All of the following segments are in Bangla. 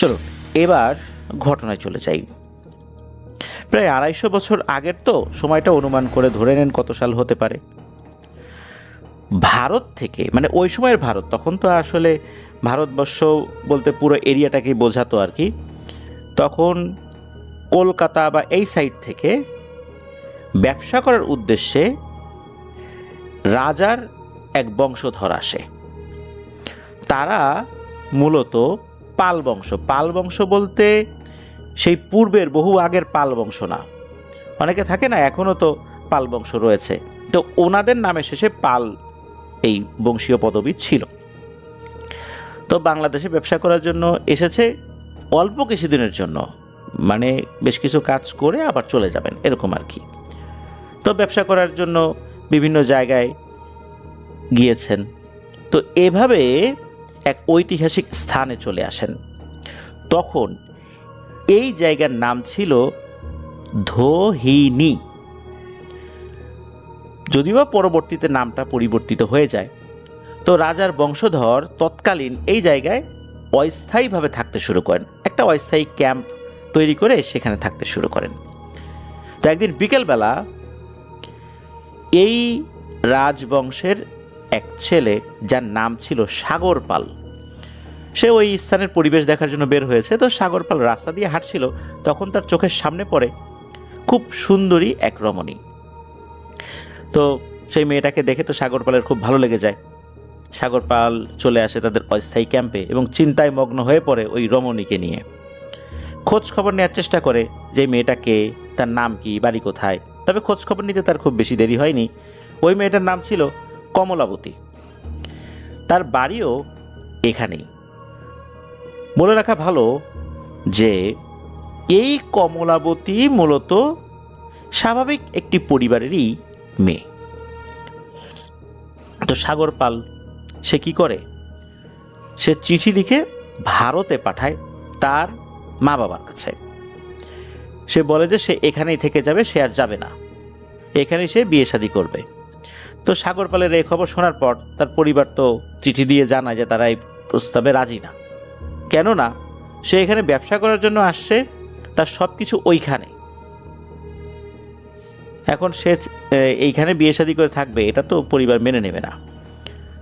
চলো এবার ঘটনায় চলে যাই। প্রায় ২৫০ বছর আগের তো, সময়টা অনুমান করে ধরে নেন কত সাল হতে পারে। ভারত থেকে, মানে ওই সময়ের ভারত, তখন তো আসলে ভারতবর্ষ বলতে পুরো এরিয়াটাকেই বোঝাতো আর কি। তখন কলকাতা বা এই সাইড থেকে ব্যবসা করার উদ্দেশ্যে রাজার এক বংশধর আসে। তারা মূলত পাল বংশ। পাল বংশ বলতে সেই পূর্বের বহু আগের পাল বংশ না, অনেকে থাকে না এখনও তো পাল বংশ রয়েছে, তো ওনাদের নামে শেষে পাল এই বংশীয় পদবী ছিল। তো বাংলাদেশে ব্যবসা করার জন্য এসেছে অল্প কিছুদিনের জন্য, মানে বেশ কিছু কাজ করে আবার চলে যাবেন এরকম আর কি। তো ব্যবসা করার জন্য বিভিন্ন জায়গায় গিয়েছেন। তো এভাবে এক ঐতিহাসিক স্থানে চলে আসেন। তখন এই জায়গার নাম ছিল ধোহিনী, যদিও পরবর্তীতে নামটা পরিবর্তিত হয়ে যায়। তো রাজার বংশধর তৎকালীন এই জায়গায় অস্থায়ীভাবে থাকতে শুরু করেন, একটা অস্থায়ী ক্যাম্প তৈরি করে সেখানে থাকতে শুরু করেন। তো একদিন বিকেলবেলা এই রাজবংশের এক ছেলে, যার নাম ছিল সাগর পাল, সে ওই স্থানের পরিবেশ দেখার জন্য বের হয়েছে। তো সাগর পাল রাস্তা দিয়ে হাঁটছিল, তখন তার চোখের সামনে পড়ে খুব সুন্দরী এক রমণী। তো সেই মেয়েটাকে দেখে তো সাগর পালের খুব ভালো লেগে যায়। সাগর পাল চলে আসে তাদের অস্থায়ী ক্যাম্পে এবং চিন্তায় মগ্ন হয়ে পড়ে ওই রমণীকে নিয়ে। খোঁজ খবর নেওয়ার চেষ্টা করে যে মেয়েটাকে, তার নাম কি, বাড়ি কোথায়। তবে খোঁজ খবর নিতে তার খুব বেশি দেরি হয়নি। ওই মেয়েটার নাম ছিল কমলাবতী, তার বাড়িও এখানেই। বলে রাখা ভালো যে এই কমলাবতী মূলত স্বাভাবিক একটি পরিবারেরই মেয়ে। তো সাগর পাল সে কি করে, সে চিঠি লিখে ভারতে পাঠায় তার মা বাবার কাছে। সে বলে যে সে এখানেই থেকে যাবে, সে আর যাবে না, এখানেই সে বিয়ে শাদী করবে। তো সাগর পালের এই খবর শোনার পর তার পরিবার তো চিঠি দিয়ে জানায় যে তারা এই প্রস্তাবে রাজি না। কেননা সে এখানে ব্যবসা করার জন্য আসছে, তার সব কিছু ওইখানে। এখন সে এইখানে বিয়ে শাদী করে থাকবে, এটা তো পরিবার মেনে নেবে না।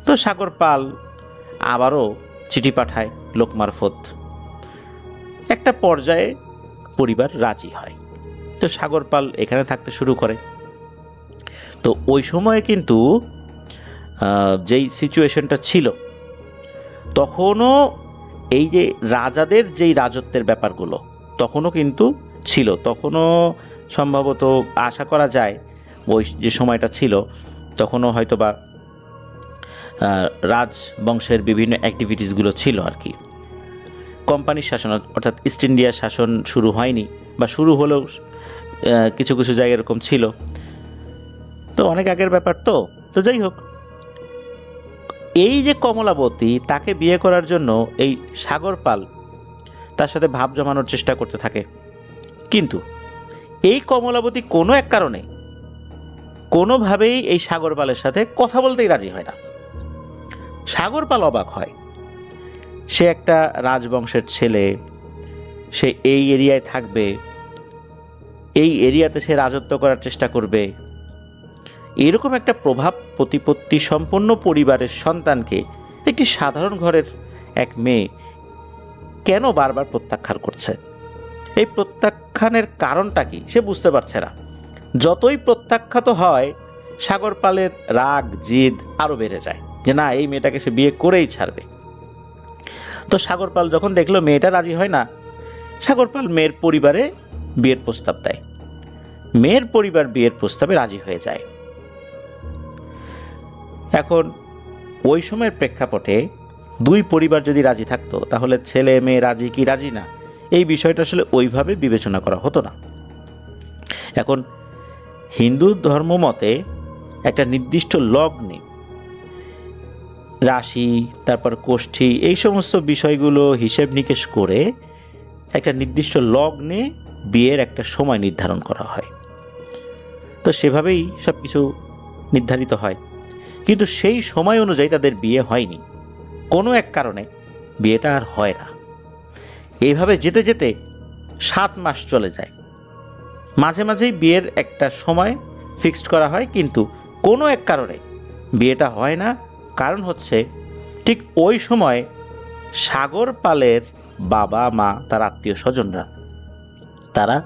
তো সাগর পাল আবারও চিঠি পাঠায় লোক মারফত। একটা পর্যায়ে পরিবার রাজি হয়। তো সাগর পাল এখানে থাকতে শুরু করে। তো ওই সময়ে কিন্তু যেই সিচুয়েশনটা ছিল, তখনও এই যে রাজাদের যেই রাজত্বের ব্যাপারগুলো তখনও কিন্তু ছিল। তখনও সম্ভবত আশা করা যায় ওই যে সময়টা ছিল, তখনও হয়তো বা রাজবংশের বিভিন্ন অ্যাক্টিভিটিসগুলো ছিল আর কি। কোম্পানির শাসন অর্থাৎ ইস্ট ইন্ডিয়ার শাসন শুরু হয়নি, বা শুরু হলেও কিছু কিছু জায়গায় এরকম ছিল। তো অনেক আগের ব্যাপার। তো যাই হোক, এই যে কমলাবতী, তাকে বিয়ে করার জন্য এই সাগর পাল তার সাথে ভাব জমানোর চেষ্টা করতে থাকে। কিন্তু এই কমলাবতী কোনো এক কারণে কোনোভাবেই এই সাগর পালের সাথে কথা বলতেই রাজি হয় না। সাগর পাল অবাক হয়, সে একটা রাজবংশের ছেলে, সে এই এরিয়ায় থাকবে, এই এরিয়াতে সে রাজত্ব করার চেষ্টা করবে। এরকম একটা প্রভাব প্রতিপত্তি সম্পন্ন পরিবারের সন্তানকে একটি সাধারণ ঘরের এক মেয়ে কেন বারবার প্রত্যাখ্যান করছে? এই প্রত্যাখ্যানের কারণটা কি সে বুঝতে পারছে না। যতই প্রত্যাখ্যাত হয়, সাগর পালের রাগ জিদ আরও বেড়ে যায় যে না, এই মেয়েটাকে সে বিয়ে করেই ছাড়বে। তো সাগর পাল যখন দেখলো মেয়েটা রাজি হয় না, সাগর পাল মেয়ের পরিবারে বিয়ের প্রস্তাব দেয়। মেয়ের পরিবার বিয়ের প্রস্তাবে রাজি হয়ে যায়। এখন ওই সময়ের প্রেক্ষাপটে দুই পরিবার যদি রাজি থাকতো, তাহলে ছেলে মেয়ে রাজি কি রাজি না, এই বিষয়টা আসলে ওইভাবে বিবেচনা করা হতো না। এখন হিন্দু ধর্ম মতে একটা নির্দিষ্ট লগ্নে রাশি, তারপর কোষ্ঠী, এই সমস্ত বিষয়গুলো হিসেব নিকেশ করে একটা নির্দিষ্ট লগ্নে বিয়ের একটা সময় নির্ধারণ করা হয়। তো সেভাবেই সব কিছু নির্ধারিত হয়। কিন্তু সেই সময় অনুযায়ী তাদের বিয়ে হয়নি, কোনো এক কারণে বিয়েটা আর হয় না। এইভাবে যেতে যেতে 7 মাস চলে যায়। মাঝে মাঝেই বিয়ের একটা সময় ফিক্সড করা হয়, কিন্তু কোনো এক কারণে বিয়েটা হয় না। কারণ হচ্ছে ঠিক ওই সময় সাগর পালের বাবা মা, তার আত্মীয় স্বজনরা, তারা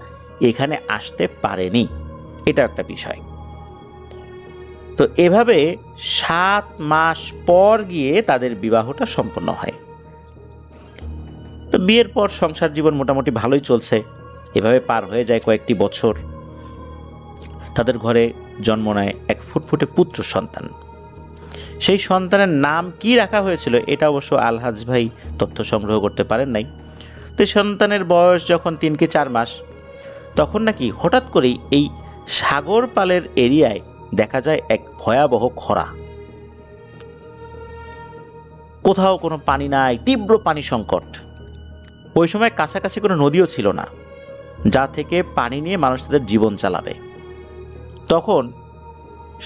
এখানে আসতে পারেনি। এটা একটা বিষয়। তো এভাবে 7 মাস পর গিয়ে তাদের বিবাহটা সম্পন্ন হয়। তো বিয়ের পর সংসার জীবন মোটামুটি ভালোই চলছে। এভাবে পার হয়ে যায় কয়েকটি বছর। তাদের ঘরে জন্ম নেয় এক ফুটফুটে পুত্র সন্তান। সেই সন্তানের নাম কি রাখা হয়েছিল এটা অবশ্য আলহাজ ভাই তথ্য সংগ্রহ করতে পারেন নাই। তো সন্তানের বয়স যখন 3 কি 4 মাস, তখন নাকি হঠাৎ করেই এই সাগর পালের এরিয়ায় দেখা যায় এক ভয়াবহ খরা। কোথাও কোনো পানি নাই, তীব্র পানি সংকট। ওই সময় কাছাকাছি কোনো নদীও ছিল না যা থেকে পানি নিয়ে মানুষ তাদের জীবন চালাবে। তখন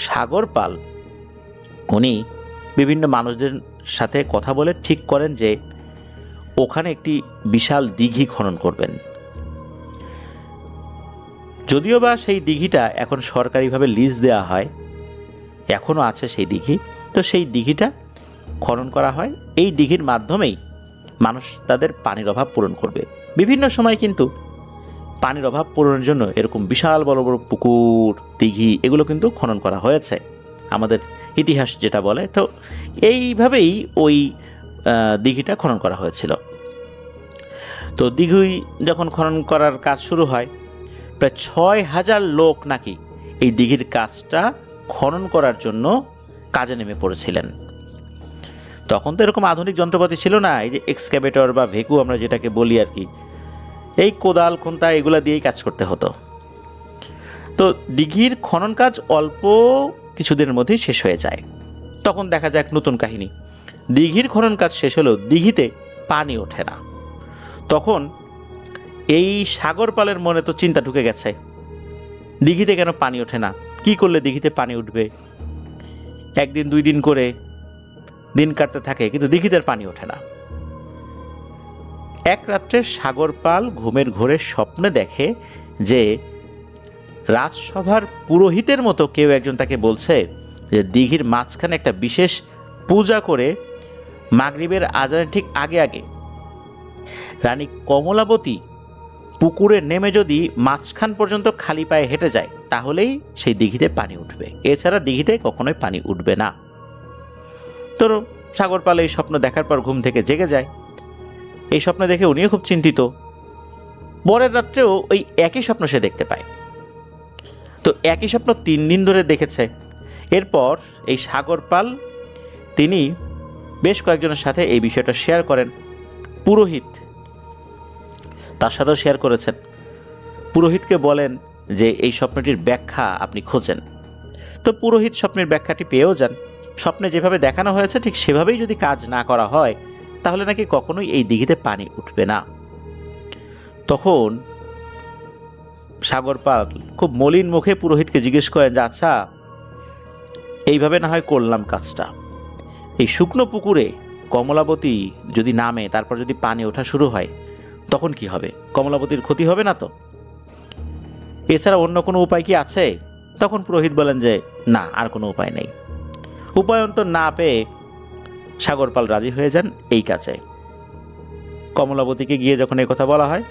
সাগর পাল উনি বিভিন্ন মানুষদের সাথে কথা বলে ঠিক করেন যে ওখানে একটি বিশাল দিঘি খনন করবেন। যদিও বা সেই দিঘিটা এখন সরকারিভাবে লিজ দেওয়া হয়, এখনও আছে সেই দিঘি। তো সেই দিঘিটা খনন করা হয়। এই দিঘির মাধ্যমেই মানুষ তাদের পানির অভাব পূরণ করবে। বিভিন্ন সময় কিন্তু পানির অভাব পূরণের জন্য এরকম বিশাল বড় বড় পুকুর, দিঘি এগুলো কিন্তু খনন করা হয়েছে, আমাদের ইতিহাস যেটা বলে। তো এইভাবেই ওই দিঘিটা খনন করা হয়েছিল। তো দিঘি যখন খনন করার কাজ শুরু হয়, প্রায় 6000 লোক নাকি এই দিঘির কাজটা খনন করার জন্য কাজে নেমে পড়েছিলেন। তখন তো এরকম আধুনিক যন্ত্রপাতি ছিল না, এই যে এক্সক্যাভেটর বা ভেকু আমরা যেটাকে বলি আর কি, এই কোদাল খুন্তা এগুলা দিয়েই কাজ করতে হতো। তো দিঘির খনন কাজ অল্প কিছুদিনের মধ্যেই শেষ হয়ে যায়। তখন দেখা যায় এক নতুন কাহিনী। দিঘির খনন কাজ শেষ হলেও দিঘিতে পানি ওঠে না। তখন এই সাগর পালের মনে তো চিন্তা ঢুকে গেছে, দিঘিতে কেন পানি ওঠে না, কি করলে দিঘিতে পানি উঠবে। 1 দিন 2 দিন করে দিন কাটতে থাকে, কিন্তু দিঘিতে পানি ওঠে না। এক রাত্রে সাগর পাল ঘুমের ঘোরে স্বপ্নে দেখে যে রাজসভার পুরোহিতের মতো কেউ একজন তাকে বলছে যে দিঘির মাঝখানে একটা বিশেষ পূজা করে মাগরিবের আজানের ঠিক আগে আগে রানী কমলাবতী পুকুরে নেমে যদি মাঝখান পর্যন্ত খালি পায়ে হেঁটে যায়, তাহলেই সেই দিঘিতে পানি উঠবে, এছাড়া দিঘিতে কখনোই পানি উঠবে না। তো সাগর পাল এই স্বপ্ন দেখার পর ঘুম থেকে জেগে যায়। এই স্বপ্ন দেখে উনিও খুব চিন্তিত। পরের রাত্রেও ওই একই স্বপ্ন সে দেখতে পায়। তো একই স্বপ্ন 3 দিন ধরে দেখেছে। এরপর এই সাগর পাল তিনি বেশ কয়েকজনের সাথে এই বিষয়টা শেয়ার করেন। পুরোহিত তার সাথেও শেয়ার করেছেন। পুরোহিতকে বলেন যে এই স্বপ্নটির ব্যাখ্যা আপনি খোঁজেন। তো পুরোহিত স্বপ্নের ব্যাখ্যাটি পেয়েও যান। স্বপ্নে যেভাবে দেখানো হয়েছে ঠিক সেভাবেই যদি কাজ না করা হয়, তাহলে নাকি কখনোই এই দিঘিতে পানি উঠবে না। তখন সাগর পাল খুব মলিন মুখে পুরোহিতকে জিজ্ঞেস করেন যে আচ্ছা, এইভাবে না হয় করলাম কাজটা, এই শুকনো পুকুরে কমলাবতী যদি নামে তারপর যদি পানি ওঠা শুরু হয়, তখন কি হবে? কমলাবতীর ক্ষতি হবে না তো? এছাড়া অন্য কোনো উপায় কি আছে? তখন পুরোহিত বলেন যে না, আর কোনো উপায় নেই। উপায়ন্তর না পেয়ে সাগর পাল রাজি হয়ে যান এই কাজে। কমলাবতীকে গিয়ে যখন এই কথা বলা হয়,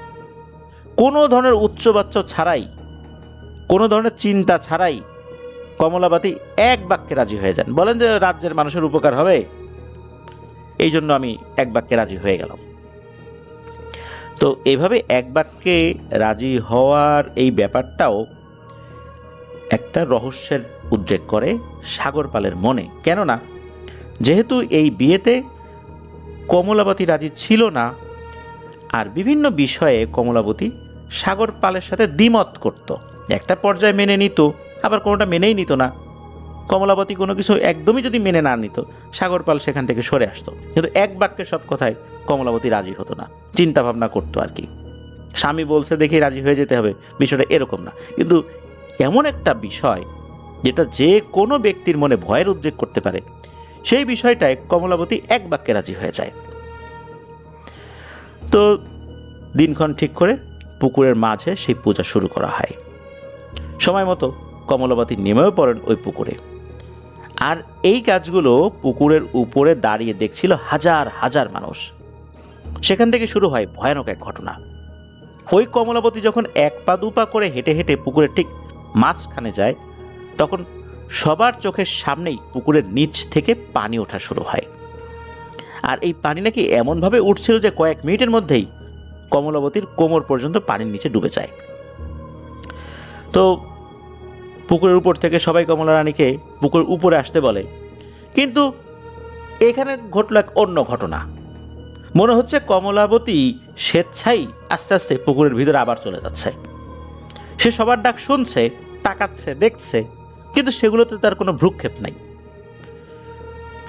কোনো ধরনের উচ্চবাচ্য ছাড়াই, কোনো ধরনের চিন্তা ছাড়াই কমলাবতী এক বাক্যে রাজি হয়ে যান। বলেন যে রাজ্যের মানুষের উপকার হবে, এই জন্য আমি এক বাক্যে রাজি হয়ে গেলাম। তো এভাবে এক বাক্যে রাজি হওয়ার এই ব্যাপারটাও একটা রহস্যের উদ্রেক করে সাগর পালের মনে। কেননা যেহেতু এই বিয়েতে কমলাবতী রাজি ছিল না, আর বিভিন্ন বিষয়ে কমলাবতী সাগর পালের সাথে দ্বিমত করত। একটা পর্যায়ে মেনে নিত, আবার কোনোটা মেনেই নিত না। কমলাবতী কোনো কিছু একদমই যদি মেনে না নিত, সাগর পাল সেখান থেকে সরে আসতো। কিন্তু এক বাক্যে সব কথায় কমলাবতী রাজি হতো না, চিন্তা ভাবনা করতো আর কি। স্বামী বলছে দেখে রাজি হয়ে যেতে হবে, বিষয়টা এরকম না। কিন্তু এমন একটা বিষয় যেটা যে কোনো ব্যক্তির মনে ভয়ের উদ্রেক করতে পারে, সেই বিষয়টায় কমলাবতী এক বাক্যে রাজি হয়ে যায়। তো দিনক্ষণ ঠিক করে পুকুরের মাঝে সেই পূজা শুরু করা হয়। সময় মতো কমলাবতী নেমেও পড়েন ওই পুকুরে। আর এই কাজগুলো পুকুরের উপরে দাঁড়িয়ে দেখছিল হাজার হাজার মানুষ। সেখান থেকে শুরু হয় ভয়ানক এক ঘটনা। ওই কমলাবতী যখন এক পা দু পা করে হেঁটে হেঁটে পুকুরের ঠিক মাঝখানে যায়, তখন সবার চোখের সামনেই পুকুরের নিচ থেকে পানি ওঠা শুরু হয়। আর এই পানি নাকি এমনভাবে উঠছিল যে কয়েক মিনিটের মধ্যেই কমলাবতীর কোমর পর্যন্ত পানির নিচে ডুবে যায়। তো পুকুরের উপর থেকে সবাই কমলা রানীকে পুকুরের উপরে আসতে বলে, কিন্তু এখানে ঘটল এক অন্য ঘটনা। মনে হচ্ছে কমলাবতী স্বেচ্ছাই আস্তে আস্তে পুকুরের ভিতরে আবার চলে যাচ্ছে। সে সবার ডাক শুনছে, তাকাচ্ছে, দেখছে, কিন্তু সেগুলোতে তার কোনো ভ্রুক্ষেপ নাই।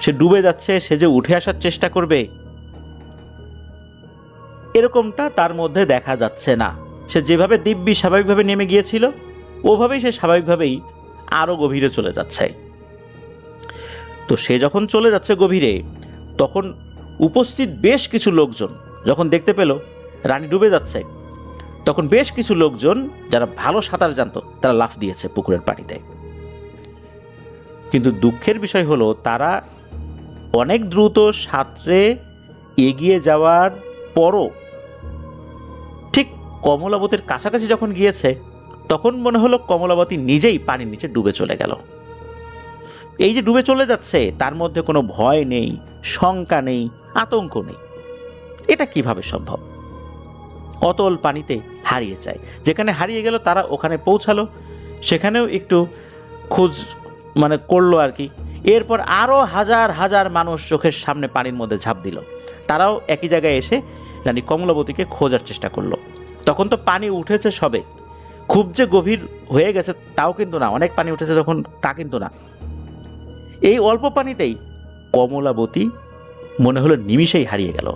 সে ডুবে যাচ্ছে, সে যে উঠে আসার চেষ্টা করবে এরকমটা তার মধ্যে দেখা যাচ্ছে না। সে যেভাবে দিব্যি স্বাভাবিকভাবে নেমে গিয়েছিল ওভাবেই সে স্বাভাবিকভাবেই আরো গভীরে চলে যাচ্ছে। তো সে যখন চলে যাচ্ছে গভীরে, তখন উপস্থিত বেশ কিছু লোকজন যখন দেখতে পেল রানী ডুবে যাচ্ছে, তখন বেশ কিছু লোকজন যারা ভালো সাঁতার জানতো তারা লাফ দিয়েছে পুকুরের পানিতে। কিন্তু দুঃখের বিষয় হলো তারা অনেক দ্রুত সাঁতরে এগিয়ে যাওয়ার পরও ঠিক কমলাবতীর কাছাকাছি যখন গিয়েছে, তখন মনে হলো কমলাবতী নিজেই পানির নিচে ডুবে চলে গেল। এই যে ডুবে চলে যাচ্ছে তার মধ্যে কোনো ভয় নেই, শঙ্কা নেই, আতঙ্ক নেই। এটা কিভাবে সম্ভব? অতল পানিতে হারিয়ে যায়। যেখানে হারিয়ে গেল তারা ওখানে পৌঁছালো, সেখানেও একটু খোঁজ করলো আর কি। এরপর আরও হাজার হাজার মানুষ চোখের সামনে পানির মধ্যে ঝাঁপ দিল। তারাও একই জায়গায় এসে রানী কমলাবতীকে খোঁজার চেষ্টা করলো। তখন তো পানি উঠেছে সবে, খুব যে গভীর হয়ে গেছে তাও কিন্তু না, অনেক পানি উঠেছে তখন তা কিন্তু না। এই অল্প পানিতেই কমলাবতী মনে হলো নিমিষেই হারিয়ে গেল।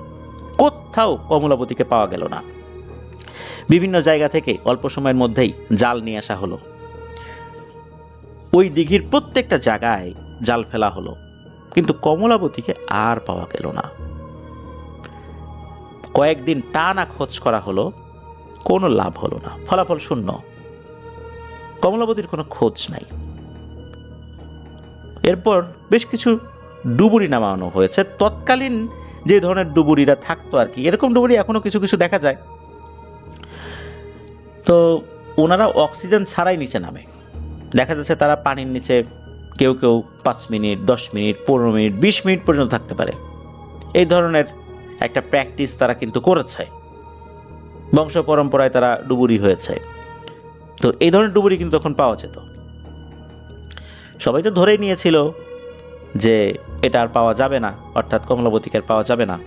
কোথাও কমলাবতীকে পাওয়া গেল না। বিভিন্ন জায়গা থেকে অল্প সময়ের মধ্যেই জাল নিয়ে আসা হলো। ওই দিঘির প্রত্যেকটা জায়গায় জাল ফেলা হলো, কিন্তু কমলাবতীকে আর পাওয়া গেল না। কয়েকদিন টানা খোঁজ করা হলো, কোনো লাভ হলো না, ফলাফল শূন্য। কমলাবতীর কোনো খোঁজ নাই। এরপর বেশ কিছু ডুবুরি নামানো হয়েছে। তৎকালীন যে ধরনের ডুবুরিরা থাকতো আর কি, এরকম ডুবুরি এখনো কিছু কিছু দেখা যায়। তো ওনারা অক্সিজেন ছাড়াই নিচে নামে। দেখা যাচ্ছে তারা পানির নিচে কেউ কেউ 5 মিনিট, 10 মিনিট, 15 মিনিট, 20 মিনিট পর্যন্ত থাকতে পারে। এই ধরনের একটা প্র্যাকটিস তারা কিন্তু করেছে, বংশ পরম্পরায় তারা ডুবুরি হয়েছে। তো এই ধরনের ডুবুরি কিন্তু তখন পাওয়া যেত। সবাই তো ধরেই নিয়েছিল যে এটা আর পাওয়া যাবে না, অর্থাৎ কমলাবতীকে আর পাওয়া যাবে না।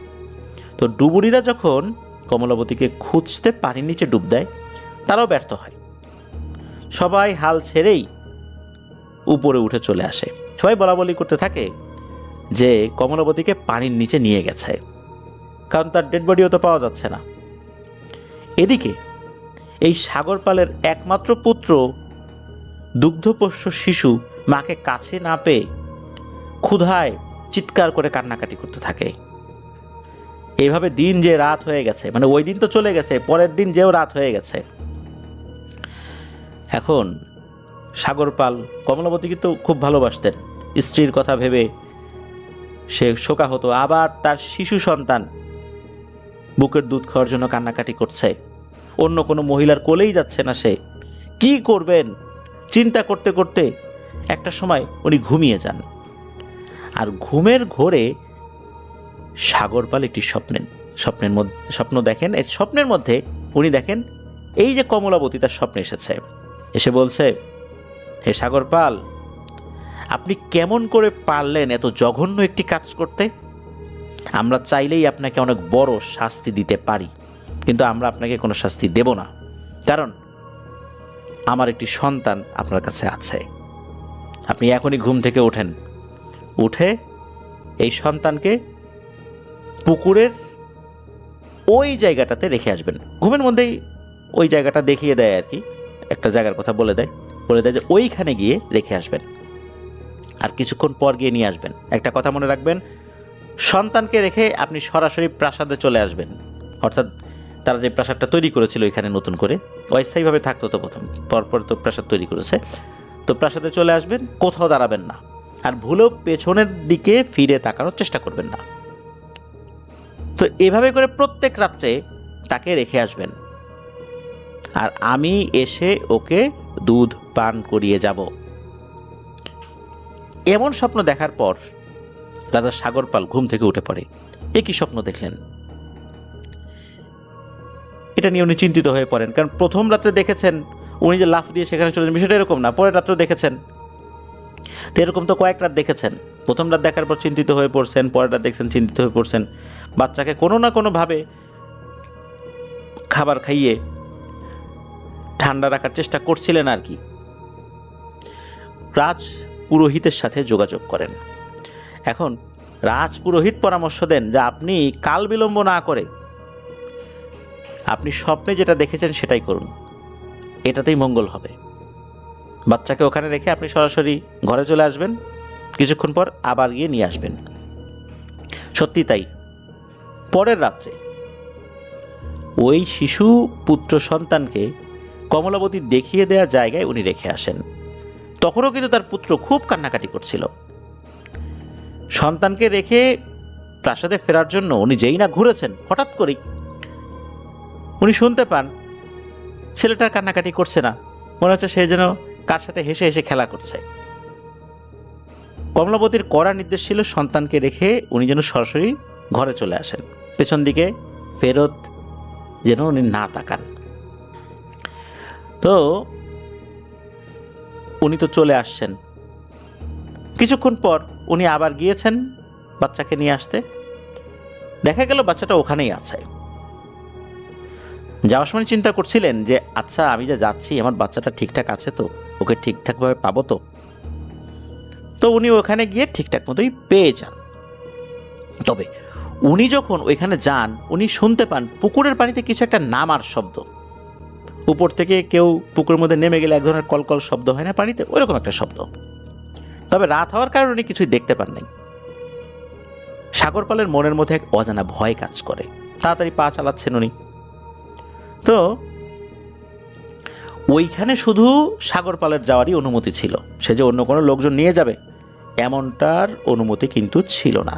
তো ডুবুরিরা যখন কমলাবতীকে খুঁজতে পানির নিচে ডুব দেয়, তারাও ব্যর্থ হয়। সবাই হাল ছেড়েই উপরে উঠে চলে আসে। সবাই বলাবলি করতে থাকে যে কমলাবতীকে পানির নিচে নিয়ে গেছে, কারণ তার ডেড বডিও তো পাওয়া যাচ্ছে না। এদিকে এই সাগরপালের একমাত্র পুত্র দুগ্ধপোষ্য শিশু মাকে কাছে না পেয়ে ক্ষুধায় চিৎকার করে কান্নাকাটি করতে থাকে। এইভাবে দিন যে রাত হয়ে গেছে, ওই দিন তো চলে গেছে, পরের দিন যেও রাত হয়ে গেছে। এখন সাগরপাল কমলাবতী কিন্তু খুব ভালোবাসতেন। স্ত্রীর কথা ভেবে সে শোকা হতো। আবার তার শিশু সন্তান বুকের দুধ খাওয়ার জন্য কান্নাকাটি করছে, অন্য কোনো মহিলার কোলেই যাচ্ছে না। সে কি করবেন চিন্তা করতে করতে একটা সময় উনি ঘুমিয়ে যান। আর ঘুমের ঘোরে সাগরপাল একটি স্বপ্ন দেখেন। এই স্বপ্নের মধ্যে উনি দেখেন এই যে কমলাবতী তার স্বপ্নে এসেছে, এসে বলছে, হে সাগরপাল, আপনি কেমন করে পারলেন এত জঘন্য একটি কাজ করতে? আমরা চাইলেই আপনাকে অনেক বড় শাস্তি দিতে পারি, কিন্তু আমরা আপনাকে কোনো শাস্তি দেব না, কারণ আমার একটি সন্তান আপনার কাছে আছে। আপনি এখনই ঘুম থেকে ওঠেন, উঠে এই সন্তানকে পুকুরের ওই জায়গাটাতে রেখে আসবেন। ঘুমের মধ্যেই ওই জায়গাটা দেখিয়ে দেয় আর কি, একটা জায়গার কথা বলে দেয় যে ওইখানে গিয়ে রেখে আসবেন, আর কিছুক্ষণ পর গিয়ে নিয়ে আসবেন। একটা কথা মনে রাখবেন, সন্তানকে রেখে আপনি সরাসরি প্রাসাদে চলে আসবেন, অর্থাৎ তারা যে প্রাসাদটা তৈরি করেছিল এখানে নতুন করে, অস্থায়ীভাবে থাকতো তো প্রথম, পরপর তো প্রাসাদ তৈরি করেছে, তো প্রাসাদে চলে আসবেন, কোথাও দাঁড়াবেন না, আর ভুলেও পেছনের দিকে ফিরে তাকানোর চেষ্টা করবেন না। তো এভাবে করে প্রত্যেক রাত্রে তাকে রেখে আসবেন, আর আমি এসে ওকে দুধ পান করিয়ে যাব। এমন স্বপ্ন দেখার পর রাজা সাগরপাল ঘুম থেকে উঠে পড়ে। এ কি স্বপ্ন দেখলেন? এটা নিয়ে উনি চিন্তিত হয়ে পড়েন, কারণ প্রথম রাত্রে দেখেছেন উনি যে লাফ দিয়ে সেখানে চলে যান, বিষয়টা এরকম না। পরের রাত্রে দেখেছেন, তো এরকম তো কয়েক রাত দেখেছেন। প্রথম রাত দেখার পর চিন্তিত হয়ে পড়ছেন, পরের রাত দেখছেন চিন্তিত হয়ে পড়ছেন। বাচ্চাকে কোনো না কোনোভাবে খাবার খাইয়ে ঠান্ডা রাখার চেষ্টা করছিলেন আর কি। রাজ পুরোহিতের সাথে যোগাযোগ করেন। এখন রাজ পুরোহিত পরামর্শ দেন যে আপনি কাল বিলম্ব না করে আপনি স্বপ্নে যেটা দেখেছেন সেটাই করুন, এটাতেই মঙ্গল হবে। বাচ্চাকে ওখানে রেখে আপনি সরাসরি ঘরে চলে আসবেন, কিছুক্ষণ পর আবার গিয়ে নিয়ে আসবেন। সত্যি তাই, পরের রাত্রে ওই শিশু পুত্র সন্তানকে কমলাবতী দেখিয়ে দেওয়া জায়গায় উনি রেখে আসেন। তখনও কিন্তু তার পুত্র খুব কান্নাকাটি করছিল। সন্তানকে রেখে প্রাসাদে ফেরার জন্য উনি যেই না ঘুরেছেন, হঠাৎ করেই উনি শুনতে পান ছেলেটার কান্নাকাটি করছে না, মনে হচ্ছে সে যেন কার সাথে হেসে হেসে খেলা করছে। কমলাবতীর কড়া নির্দেশ ছিল সন্তানকে রেখে উনি যেন সরাসরি ঘরে চলে আসেন, পেছন দিকে ফেরত যেন উনি না তাকান। তো উনি তো চলে আসছেন। কিছুক্ষণ পর উনি আবার গিয়েছেন বাচ্চাকে নিয়ে আসতে, দেখা গেল বাচ্চাটা ওখানেই আছে। যাওয়ার সময় চিন্তা করছিলেন যে আচ্ছা আমি যা যাচ্ছি আমার বাচ্চাটা ঠিকঠাক আছে তো, ওকে ঠিকঠাকভাবে পাবো তো। তো উনি ওখানে গিয়ে ঠিকঠাক মতোই পেয়ে যান। তবে উনি যখন ওইখানে যান উনি শুনতে পান পুকুরের পানিতে কিছু একটা নামার শব্দ। উপর থেকে কেউ পুকুরের মধ্যে নেমে গেলে এক ধরনের কলকল শব্দ হয় না পানিতে, ওইরকম একটা শব্দ। তবে রাত হওয়ার কারণে উনি কিছুই দেখতে পান নাই। সাগরপালের মনের মধ্যে এক অজানা ভয় কাজ করে, তাড়াতাড়ি পা চালাচ্ছেন উনি। তো ওইখানে শুধু সাগরপালের যাওয়ারই অনুমতি ছিল, সে যে অন্য কোনো লোকজন নিয়ে যাবে এমনটার অনুমতি কিন্তু ছিল না।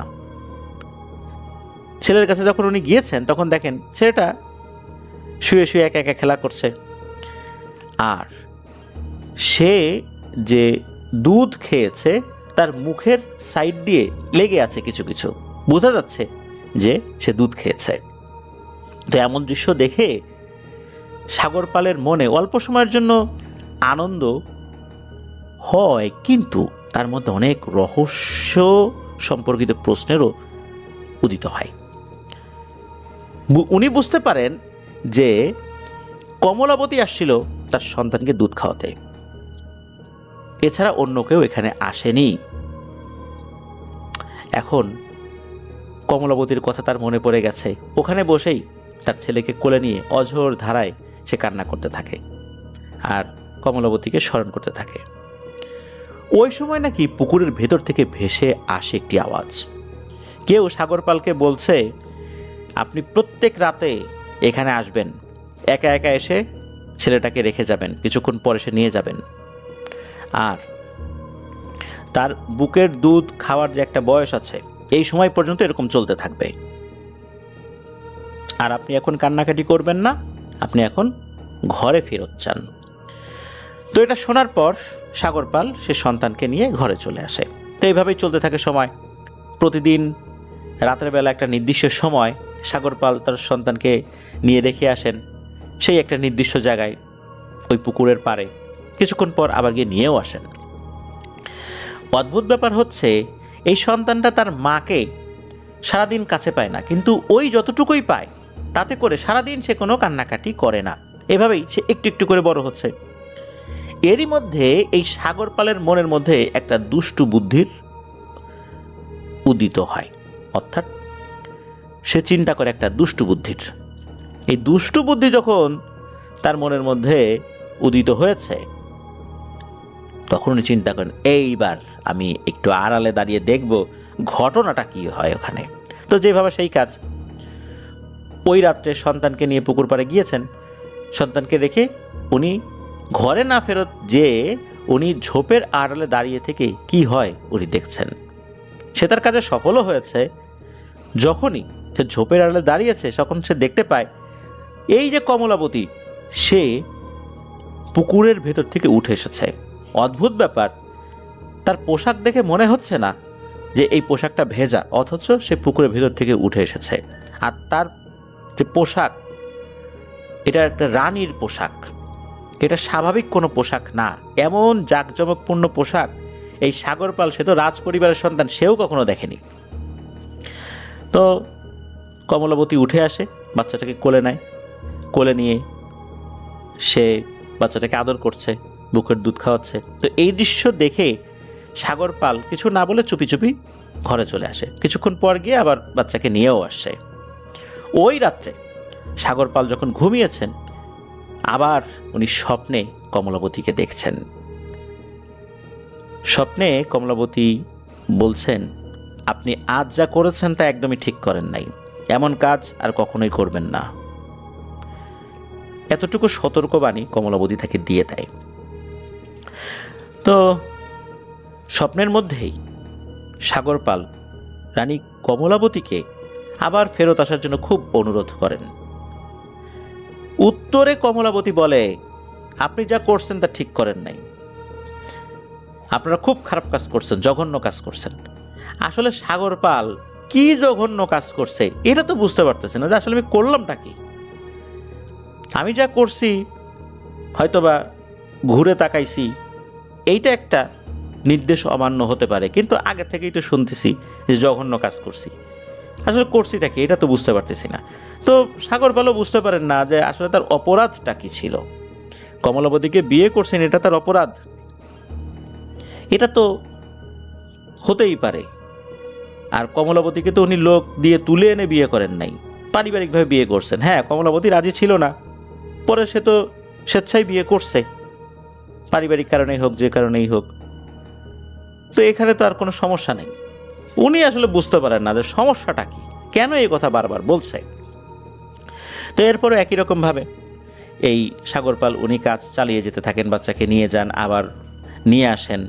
ছেলের কাছে যখন উনি গিয়েছেন তখন দেখেন ছেলেটা শুয়ে শুয়ে একা একা খেলা করছে, আর সে যে দুধ খেয়েছে তার মুখের সাইড দিয়ে লেগে আছে কিছু কিছু, বোঝা যাচ্ছে যে সে দুধ খেয়েছে। তো এমন দৃশ্য দেখে সাগরপালের মনে অল্প সময়ের জন্য আনন্দ হয়, কিন্তু তার মধ্যে অনেক রহস্য সম্পর্কিত প্রশ্নেরও উদিত হয়। উনি বুঝতে পারেন যে কমলাবতী আসছিল তার সন্তানকে দুধ খাওয়াতে, এছাড়া অন্য কেউ এখানে আসেনি। এখন কমলাবতীর কথা তার মনে পড়ে গেছে, ওখানে বসেই তার ছেলেকে কোলে নিয়ে অঝোর ধারায় সে কান্না করতে থাকে আর কমলাবতীকে স্মরণ করতে থাকে। ওই সময় নাকি পুকুরের ভেতর থেকে ভেসে আসে একটি আওয়াজ। কেউ সাগরপালকে বলছে আপনি প্রত্যেক রাতে এখানে আসবেন, একা একা এসে ছেলেটাকে রেখে যাবেন, কিছুক্ষণ পরে সে নিয়ে যাবেন, আর তার বুকের দুধ খাওয়ার যে একটা বয়স আছে এই সময় পর্যন্ত এরকম চলতে থাকবে। আর আপনি এখন কান্নাকাটি করবেন না, আপনি এখন ঘরে ফেরত চান। তো এটা শোনার পর সাগরপাল সে সন্তানকে নিয়ে ঘরে চলে আসে। তো এইভাবেই চলতে থাকে সময়। প্রতিদিন রাতের বেলা একটা নির্দিষ্ট সময় সাগরপাল তার সন্তানকে নিয়ে রেখে আসেন সেই একটা নির্দিষ্ট জায়গায়, ওই পুকুরের পাড়ে। কিছুক্ষণ পর আবার গিয়ে নিয়েও আসেন। অদ্ভুত ব্যাপার হচ্ছে এই সন্তানটা তার মাকে সারাদিন কাছে পায় না, কিন্তু ওই যতটুকুই পায় তাতে করে সারাদিন সে কোনো কান্নাকাটি করে না। এভাবেই সে একটু একটু করে বড় হচ্ছে। এরই মধ্যে এই সাগরপালের মনের মধ্যে একটা দুষ্টু বুদ্ধির উদিত হয়, অর্থাৎ সে চিন্তা করে একটা দুষ্টু বুদ্ধির। এই দুষ্টু বুদ্ধি যখন তার মনের মধ্যে উদিত হয়েছে তখন উনি চিন্তা করেন এইবার আমি একটু আড়ালে দাঁড়িয়ে দেখব ঘটনাটা কি হয় ওখানে। তো যেভাবে সেই কাজ, ওই রাত্রে সন্তানকে নিয়ে পুকুর পাড়ে গিয়েছেন। সন্তানকে রেখে উনি ঘরে না ফেরত যেয়ে উনি ঝোপের আড়ালে দাঁড়িয়ে থেকে কি হয় উনি দেখছেন। সে তার কাজে সফলও হয়েছে। যখনই সে ঝোপের আড়ালে দাঁড়িয়েছে তখন সে দেখতে পায় এই যে কমলাবতী, সে পুকুরের ভেতর থেকে উঠে এসেছে। অদ্ভুত ব্যাপার, তার পোশাক দেখে মনে হচ্ছে না যে এই পোশাকটা ভেজা, অথচ সে পুকুরের ভেতর থেকে উঠে এসেছে। আর তার যে পোশাক, এটা একটা রানীর পোশাক, এটা স্বাভাবিক কোনো পোশাক না। এমন জাঁকজমকপূর্ণ পোশাক এই সাগরপাল, সে তো রাজ পরিবারের সন্তান, সেও কখনো দেখেনি। তো কমলাবতী উঠে আসে, বাচ্চাটাকে কোলে নেয়। কোলে নিয়ে সে বাচ্চাটাকে আদর করছে, বুকের দুধ খাওয়াচ্ছে। তো এই দৃশ্য দেখে সাগরপাল কিছু না বলে চুপি চুপি ঘরে চলে আসে। কিছুক্ষণ পর গিয়ে আবার বাচ্চাকে নিয়েও আসে। ওই রাত্রে সাগরপাল যখন ঘুমিয়েছেন, আবার উনি স্বপ্নে কমলাবতীকে দেখছেন। স্বপ্নে কমলাবতী বলছেন, আপনি আজ যা করেছেন তা একদমই ঠিক করেন নাই, এমন কাজ আর কখনোই করবেন না। এতটুকু সতর্কবাণী কমলাবতী তাকে দিয়ে দেয়। তো স্বপ্নের মধ্যেই সাগরপাল রানী কমলাবতীকে আবার ফেরত আসার জন্য খুব অনুরোধ করেন। উত্তরে কমলাবতী বলে, আপনি যা করছেন তা ঠিক করেন নাই, আপনারা খুব খারাপ কাজ করছেন, জঘন্য কাজ করছেন। আসলে সাগরপাল কি জঘন্য কাজ করছে এটা তো বুঝতে পারতেছে না যে আসলে আমি করলামটা কি। আমি যা করছি হয়তোবা ঘুরে তাকাইছি, এইটা একটা নির্দেশ অমান্য হতে পারে, কিন্তু আগে থেকেই তো শুনতেছি যে জঘন্য কাজ করছি, আসলে করছিটা কি এটা তো বুঝতে পারতেছি না। তো সাগরপালও বুঝতে পারেন না যে আসলে তার অপরাধটা কি ছিল। কমলাবতীকে বিয়ে করছেন, এটা তার অপরাধ, এটা তো হতেই পারে। আর কমলাবতীকে তো উনি লোক দিয়ে তুলে এনে বিয়ে করেন নাই, পারিবারিকভাবে বিয়ে করছেন। হ্যাঁ, কমলাবতী রাজি ছিল না, পরে সে তো স্বেচ্ছায় বিয়ে করছে, পারিবারিক কারণেই হোক, যে কারণেই হোক। তো এখানে তো আর কোনো সমস্যা নেই। উনি আসলে বুঝতে পারেন না যে সমস্যাটা কি, কেন এই কথা বারবার বলছে। তো এরপরে একই রকমভাবে এই সাগরপাল উনি কাজ চালিয়ে যেতে থাকেন, বাচ্চাকে নিয়ে যান, আবার নিয়ে আসেন।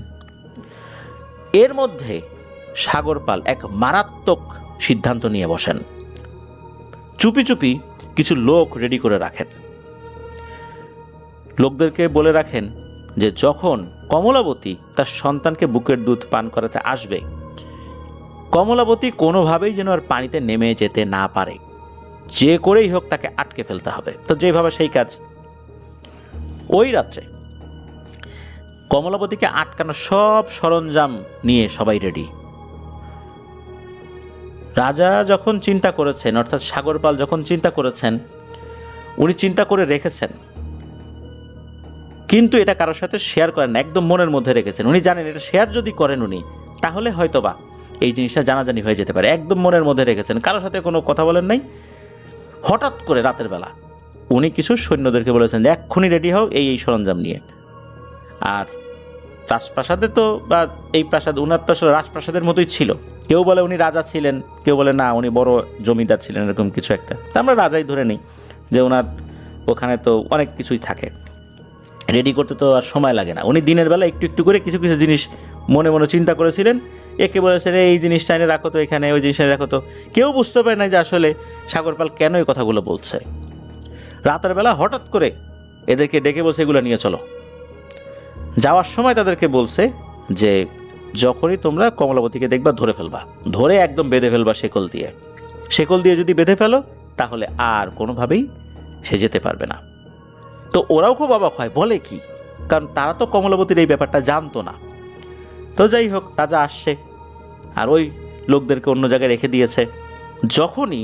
এর মধ্যে সাগরপাল এক মারাত্মক সিদ্ধান্ত নিয়ে বসেন। চুপি চুপি কিছু লোক রেডি করে রাখেন। লোকদেরকে বলে রাখেন যে যখন কমলাবতী তার সন্তানকে বুকের দুধ পান করাতে আসবে, কমলাবতী কোনোভাবেই যেন আর পানিতে নেমে যেতে না পারে, যে করেই হোক তাকে আটকে ফেলতে হবে। তো যেভাবে সেই কাজ। ওই রাত্রে কমলাবতীকে আটকানোর সব সরঞ্জাম নিয়ে সবাই রেডি। রাজা যখন চিন্তা করেছেন, অর্থাৎ সাগরপাল যখন চিন্তা করেছেন, উনি চিন্তা করে রেখেছেন, কিন্তু এটা কারোর সাথে শেয়ার করেন না, একদম মনের মধ্যে রেখেছেন। উনি জানেন এটা শেয়ার যদি করেন উনি, তাহলে হয়তোবা এই জিনিসটা জানাজানি হয়ে যেতে পারে। একদম মনের মধ্যে রেখেছেন, কারোর সাথে কোনো কথা বলেন নাই। হঠাৎ করে রাতের বেলা উনি কিছু সৈন্যদেরকে বলেছেন যে এক্ষুনি রেডি হও এই এই সরঞ্জাম নিয়ে। আর রাজপ্রাসাদে তো, বা এই প্রাসাদ উনার তো আসলে রাজপ্রাসাদের মতোই ছিল। কেউ বলে উনি রাজা ছিলেন, কেউ বলে না উনি বড় জমিদার ছিলেন, এরকম কিছু একটা। তা আমরা রাজাই ধরে নিই, যে ওনার ওখানে তো অনেক কিছুই থাকে, রেডি করতে তো আর সময় লাগে না। উনি দিনের বেলা একটু একটু করে কিছু কিছু জিনিস মনে মনে চিন্তা করেছিলেন। একে বলেছেন এই জিনিসটা এনে রাখো তো এখানে, ওই জিনিসটা রাখো তো। কেউ বুঝতে পারে না যে আসলে সাগরপাল কেন এই কথাগুলো বলছে। রাতের বেলা হঠাৎ করে এদেরকে ডেকে বলছে এগুলো নিয়ে চলো। যাওয়ার সময় তাদেরকে বলছে যে যখনই তোমরা কমলাবতীকে দেখবা ধরে ফেলবা, ধরে একদম বেঁধে ফেলবা শেকল দিয়ে। শেকল দিয়ে যদি বেঁধে ফেলো তাহলে আর কোনোভাবেই সে যেতে পারবে না। তো ওরাও খুব অবাক হয়, বলে কি, কারণ তারা তো কমলাবতীর এই ব্যাপারটা জানতো না। তো যাই হোক, রাজা আসছে আর ওই লোকদেরকে অন্য জায়গায় রেখে দিয়েছে। যখনই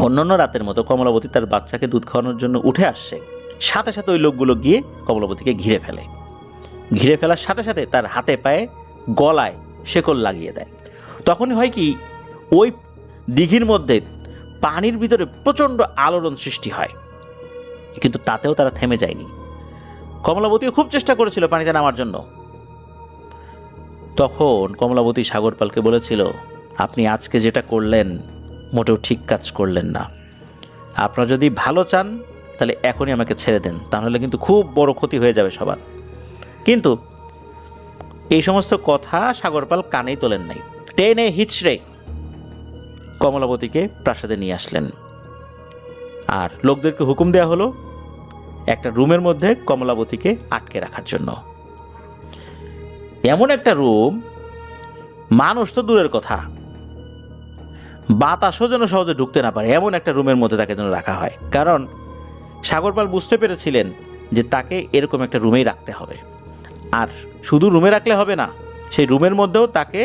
অন্যান্য রাতের মতো কমলাবতী তার বাচ্চাকে দুধ খাওয়ানোর জন্য উঠে আসছে, সাথে সাথে ওই লোকগুলো গিয়ে কমলাবতীকে ঘিরে ফেলে। ঘিরে ফেলার সাথে সাথে তার হাতে পায়ে গলায় শেকল লাগিয়ে দেয়। তখনই হয় কি, ওই দিঘির মধ্যে পানির ভিতরে প্রচণ্ড আলোড়ন সৃষ্টি হয়, কিন্তু তাতেও তারা থেমে যায়নি। কমলাবতীও খুব চেষ্টা করেছিল পানিতে নামার জন্য। তখন কমলাবতী সাগরপালকে বলেছিল, আপনি আজকে যেটা করলেন মোটেও ঠিক কাজ করলেন না। আপনারা যদি ভালো চান তাহলে এখনই আমাকে ছেড়ে দেন, তাহলে কিন্তু খুব বড় ক্ষতি হয়ে যাবে সবার। কিন্তু এই সমস্ত কথা সাগরপাল কানেই তোলেন নাই। টেনে হিচড়ে কমলাবতীকে প্রাসাদে নিয়ে আসলেন, আর লোকদেরকে হুকুম দেওয়া হলো একটা রুমের মধ্যে কমলাবতীকে আটকে রাখার জন্য। এমন একটা রুম, মানুষ তো দূরের কথা, বাতাসও যেন সহজে ঢুকতে না পারে এমন একটা রুমের মধ্যে তাকে যেন রাখা হয়। কারণ সাগরপাল বুঝতে পেরেছিলেন যে তাকে এরকম একটা রুমেই রাখতে হবে, আর শুধু রুমে রাখলে হবে না, সেই রুমের মধ্যেও তাকে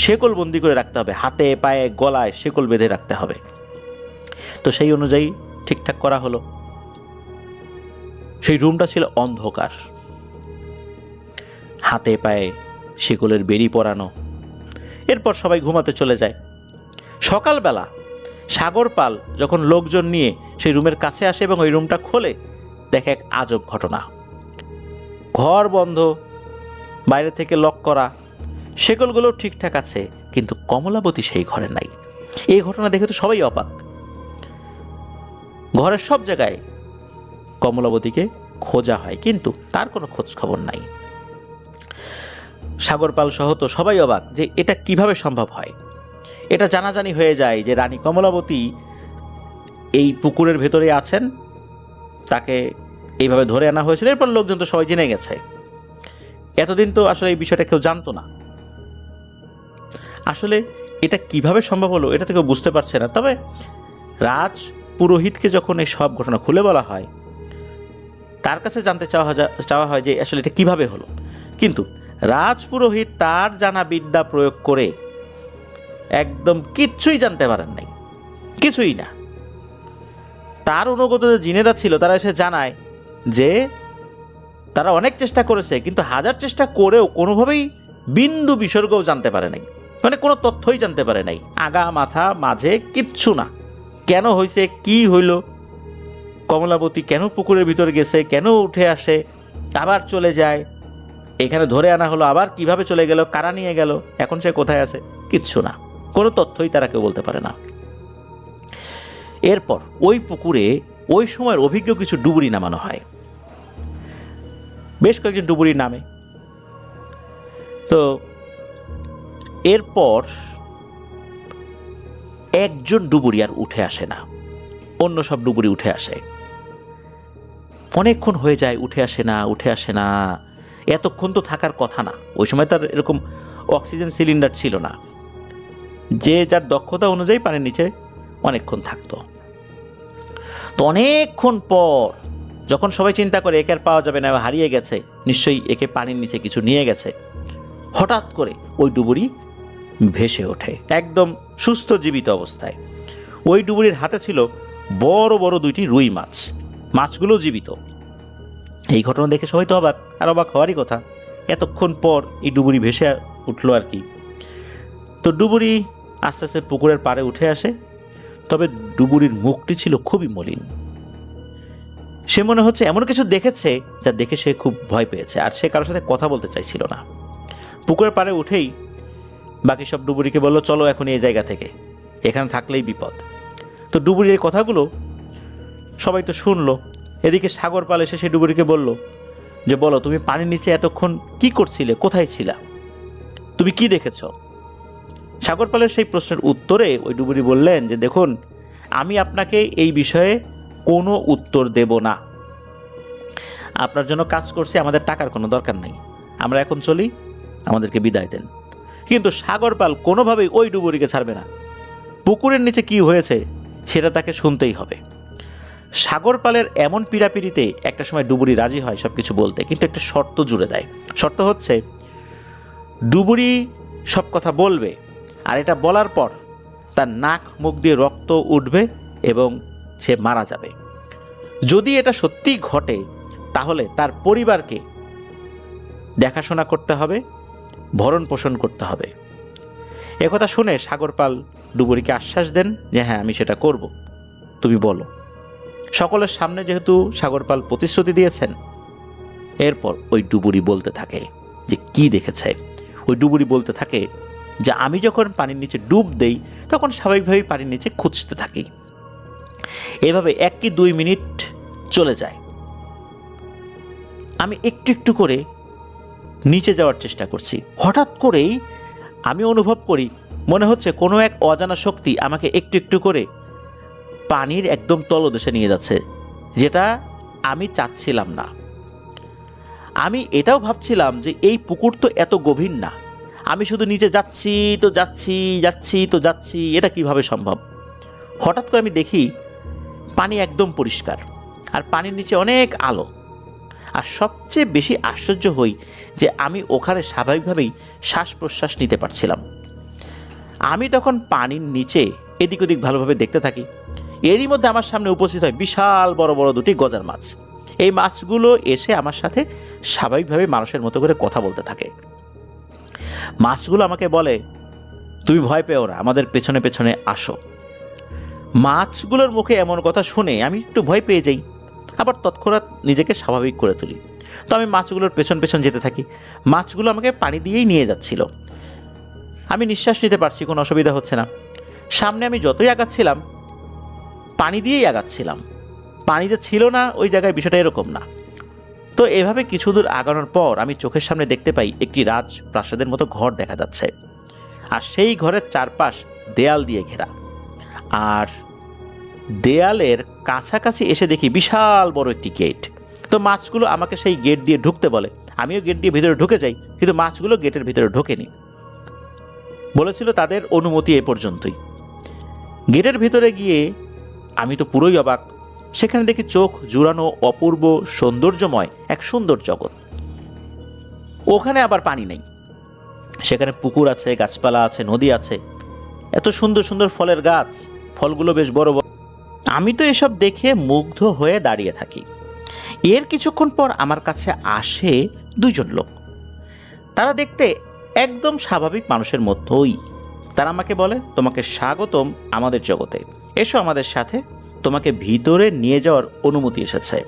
শেকল বন্দি করে রাখতে হবে, হাতে পায়ে গলায় শেকল বেঁধে রাখতে হবে। তো সেই অনুযায়ী ঠিকঠাক করা হলো। সেই রুমটা ছিল অন্ধকার, হাতে পায়ে শিকলের বেড়ি পরানো। এরপর সবাই ঘুমাতে চলে যায়। সকালবেলা সাগরপাল যখন লোকজন নিয়ে সেই রুমের কাছে আসে এবং ওই রুমটা খোলে, দেখে এক আজব ঘটনা। ঘর বন্ধ, বাইরে থেকে লক করা, শেকলগুলো ঠিকঠাক আছে, কিন্তু কমলাবতী সেই ঘরে নাই। এই ঘটনা দেখে তো সবাই অবাক। ঘরের সব জায়গায় কমলাবতীকে খোঁজা হয়, কিন্তু তার কোনো খোঁজ খবর নাই। সাগরপাল সহ তো সবাই অবাক যে এটা কিভাবে সম্ভব হয়। এটা জানাজানি হয়ে যায় যে রানী কমলাবতী এই পুকুরের ভেতরে আছেন, তাকে এইভাবে ধরে আনা হয়েছিল। এরপর লোকজন তো সবাই জেনে গেছে। এতদিন তো আসলে এই বিষয়টা কেউ জানতো না। আসলে এটা কিভাবে সম্ভব হলো এটা তো কেউ বুঝতে পারছে না। তবে রাজ পুরোহিতকে যখন এই সব ঘটনা খুলে বলা হয়, তার কাছে জানতে চাওয়া হয় যে আসলে এটা কিভাবে হলো। কিন্তু রাজ পুরোহিত তার জানা বিদ্যা প্রয়োগ করে একদম কিচ্ছুই জানতে পারেন নাই, কিছুই না। তার অনুগত যে জিনেরা ছিল তারা এসে জানায় যে তারা অনেক চেষ্টা করেছে, কিন্তু হাজার চেষ্টা করেও কোনোভাবেই বিন্দু বিসর্গও জানতে পারে নাই, মানে কোনো তথ্যই জানতে পারে নাই। আগা মাথা মাঝে কিচ্ছু না। কেন হয়েছে, কি হইল, কমলাবতী কেন পুকুরের ভিতরে গেছে, কেন উঠে আসে আবার চলে যায়, এখানে ধরে আনা হলো আবার কিভাবে চলে গেল, কারা নিয়ে গেল, এখন সে কোথায় আছে, কিচ্ছু না। কোনো তথ্যই তারা কেউ বলতে পারে না। এরপর ওই পুকুরে ওই সময়ের অভিজ্ঞ কিছু ডুবুরি নামানো হয়, বেশ কয়েকজন ডুবুরি নামে। তো এরপর একজন ডুবুরি আর উঠে আসে না, অন্য সব ডুবুরি উঠে আসে। অনেকক্ষণ হয়ে যায়, উঠে আসে না, উঠে আসে না। এতক্ষণ তো থাকার কথা না, ওই সময় তার এরকম অক্সিজেন সিলিন্ডার ছিল না, যে যার দক্ষতা অনুযায়ী পানির নিচে অনেকক্ষণ থাকতো। তো অনেকক্ষণ পর যখন সবাই চিন্তা করে একে আর পাওয়া যাবে না, হারিয়ে গেছে, নিশ্চয়ই একে পানির নিচে কিছু নিয়ে গেছে, হঠাৎ করে ওই ডুবুরি ভেসে ওঠে একদম সুস্থ জীবিত অবস্থায়। ওই ডুবুরির হাতে ছিল বড় বড় দুইটি রুই মাছ, মাছগুলো জীবিত। এই ঘটনা দেখে সবাই তো অবাক, আর অবাক হওয়ারই কথা, এতক্ষণ পর এই ডুবুরি ভেসে উঠলো আর কি। তো ডুবুরি আস্তে আস্তে পুকুরের পাড়ে উঠে আসে, তবে ডুবুরির মুখটি ছিল খুবই মলিন। সে মনে হচ্ছে এমন কিছু দেখেছে যা দেখে সে খুব ভয় পেয়েছে, আর সে কারোর সাথে কথা বলতে চাইছিল না। পুকুরের পাড়ে উঠেই বাকি সব ডুবুরিকে বলল, চলো এখন এই জায়গা থেকে, এখানে থাকলেই বিপদ। তো ডুবুরির কথাগুলো সবাই তো শুনলো। এদিকে সাগরপাল এসে সে ডুবুরিকে বলল যে, বলো তুমি পানির নিচে এতক্ষণ কি করছিলে, কোথায় ছিলা, তুমি কি দেখেছ? সাগরপালের সেই প্রশ্নের উত্তরে ওই ডুবুরি বললেন যে, দেখুন, আমি আপনাকে এই বিষয়ে কোনো উত্তর দেব না। আপনার জন্য কাজ করছি, আমাদের টাকার কোনো দরকার নাই, আমরা এখন চলি, আমাদেরকে বিদায় দেন। কিন্তু সাগরপাল কোনোভাবেই ওই ডুবুরিকে ছাড়বে না। পুকুরের নিচে কি হয়েছে সেটা তাকে শুনতেই হবে। সাগরপালের এমন পীড়াপিড়িতে একটা সময় ডুবুরি রাজি হয় সব কিছু বলতে, কিন্তু একটা শর্ত জুড়ে দেয়। শর্ত হচ্ছে, ডুবুরি সব কথা বলবে, আর এটা বলার পর তার নাক মুখ দিয়ে রক্ত উঠবে এবং সে মারা যাবে। যদি এটা সত্যি ঘটে তাহলে তার পরিবারকে দেখাশোনা করতে হবে, ভরণ পোষণ করতে হবে। একথা শুনে সাগরপাল ডুবুরিকে আশ্বাস দেন যে, হ্যাঁ, আমি সেটা করব, তুমি বলো। সকলের সামনে যেহেতু সাগরপাল প্রতিশ্রুতি দিয়েছেন, এরপর ওই ডুবুরি বলতে থাকে যে কি দেখেছে। ওই ডুবুরি বলতে থাকে যে, আমি যখন পানির নিচে ডুব দেই তখন স্বাভাবিকভাবেই পানির নিচে খুঁজতে থাকি, এভাবে 1 কি 2 মিনিট চলে যায়। আমি একটু একটু করে নিচে যাওয়ার চেষ্টা করছি। হঠাৎ করেই আমি অনুভব করি মনে হচ্ছে কোনো এক অজানা শক্তি আমাকে একটু একটু করে পানির একদম তলদেশে নিয়ে যাচ্ছে, যেটা আমি চাচ্ছিলাম না। আমি এটাও ভাবছিলাম যে এই পুকুর তো এত গভীর না, আমি শুধু নিচে যাচ্ছি তো যাচ্ছি, যাচ্ছি তো যাচ্ছি, এটা কিভাবে সম্ভব? হঠাৎ করে আমি দেখি পানি একদম পরিষ্কার, আর পানির নিচে অনেক আলো। আর সবচেয়ে বেশি আশ্চর্য হই যে আমি ওখানে স্বাভাবিকভাবেই শ্বাস প্রশ্বাস নিতে পারছিলাম। আমি তখন পানির নিচে এদিক ওদিক ভালোভাবে দেখতে থাকি। এরই মধ্যে আমার সামনে উপস্থিত হয় বিশাল বড় বড় 2টি গজার মাছ। এই মাছগুলো এসে আমার সাথে স্বাভাবিকভাবে মানুষের মতো করে কথা বলতে থাকে। মাছগুলো আমাকে বলে, তুমি ভয় পেও না, আমাদের পেছনে পেছনে আসো। মাছগুলোর মুখে এমন কথা শুনে আমি একটু ভয় পেয়ে যাই, আবার তৎক্ষণাৎ নিজেকে স্বাভাবিক করে তুলি। তো আমি মাছগুলোর পেছন পেছন যেতে থাকি। মাছগুলো আমাকে পানি দিয়েই নিয়ে যাচ্ছিল। আমি নিঃশ্বাস নিতে পারছি, কোনো অসুবিধা হচ্ছে না। সামনে আমি যতই আগাচ্ছিলাম পানি দিয়েই আগাচ্ছিলাম, পানি যে ছিল না ওই জায়গায় বিষয়টা এরকম না। তো এভাবে কিছু দূর আগানোর পর আমি চোখের সামনে দেখতে পাই একটি রাজপ্রাসাদের মতো ঘর দেখা যাচ্ছে, আর সেই ঘরের চারপাশ দেয়াল দিয়ে ঘেরা। আর দেয়ালের কাছাকাছি এসে দেখি বিশাল বড় একটি গেট। তো মাছগুলো আমাকে সেই গেট দিয়ে ঢুকতে বলে, আমিও গেট দিয়ে ভিতরে ঢুকে যাই, কিন্তু মাছগুলো গেটের ভিতরে ঢোকেনি। বলেছিল তাদের অনুমতি এ পর্যন্তই। গেটের ভিতরে গিয়ে আমি তো পুরোই অবাক। সেখানে দেখি চোখ জুড়ানো অপূর্ব সৌন্দর্যময় এক সুন্দর জগৎ। ওখানে আবার পানি নেই, সেখানে পুকুর আছে, গাছপালা আছে, নদী আছে, এত সুন্দর সুন্দর ফলের গাছ, ফলগুলো বেশ বড় বড়। আমি তো এসব দেখে মুগ্ধ হয়ে দাঁড়িয়ে থাকি। এর কিছুক্ষণ পর আমার কাছে আসে 2 জন লোক। তারা দেখতে একদম স্বাভাবিক মানুষের মতোই। তারা আমাকে বলে, তোমাকে স্বাগতম আমাদের জগতে, এসো আমাদের সাথে, তোমাকে ভিতরে নিয়ে যাওয়ার অনুমতি এসেছে।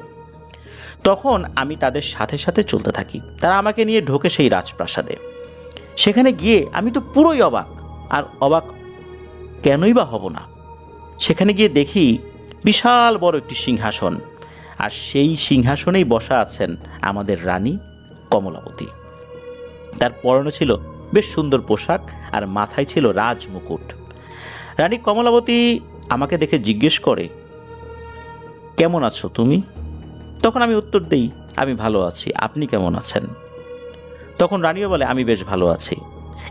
তখন আমি তাদের সাথে সাথে চলতে থাকি। তারা আমাকে নিয়ে ঢোকে সেই রাজপ্রাসাদে। সেখানে গিয়ে আমি তো পুরোই অবাক, আর অবাক কেনই বা হব না। সেখানে গিয়ে দেখি বিশাল বড় একটি সিংহাসন, আর সেই সিংহাসনেই বসা আছেন আমাদের রানী কমলাবতী। তার পরনে ছিল বেশ সুন্দর পোশাক, আর মাথায় ছিল রাজমুকুট। রানী কমলাবতী আমাকে দেখে জিজ্ঞেস করে, কেমন আছো তুমি? তখন আমি উত্তর দিই, আমি ভালো আছি, আপনি কেমন আছেন? তখন রানীও বলে, আমি বেশ ভালো আছি।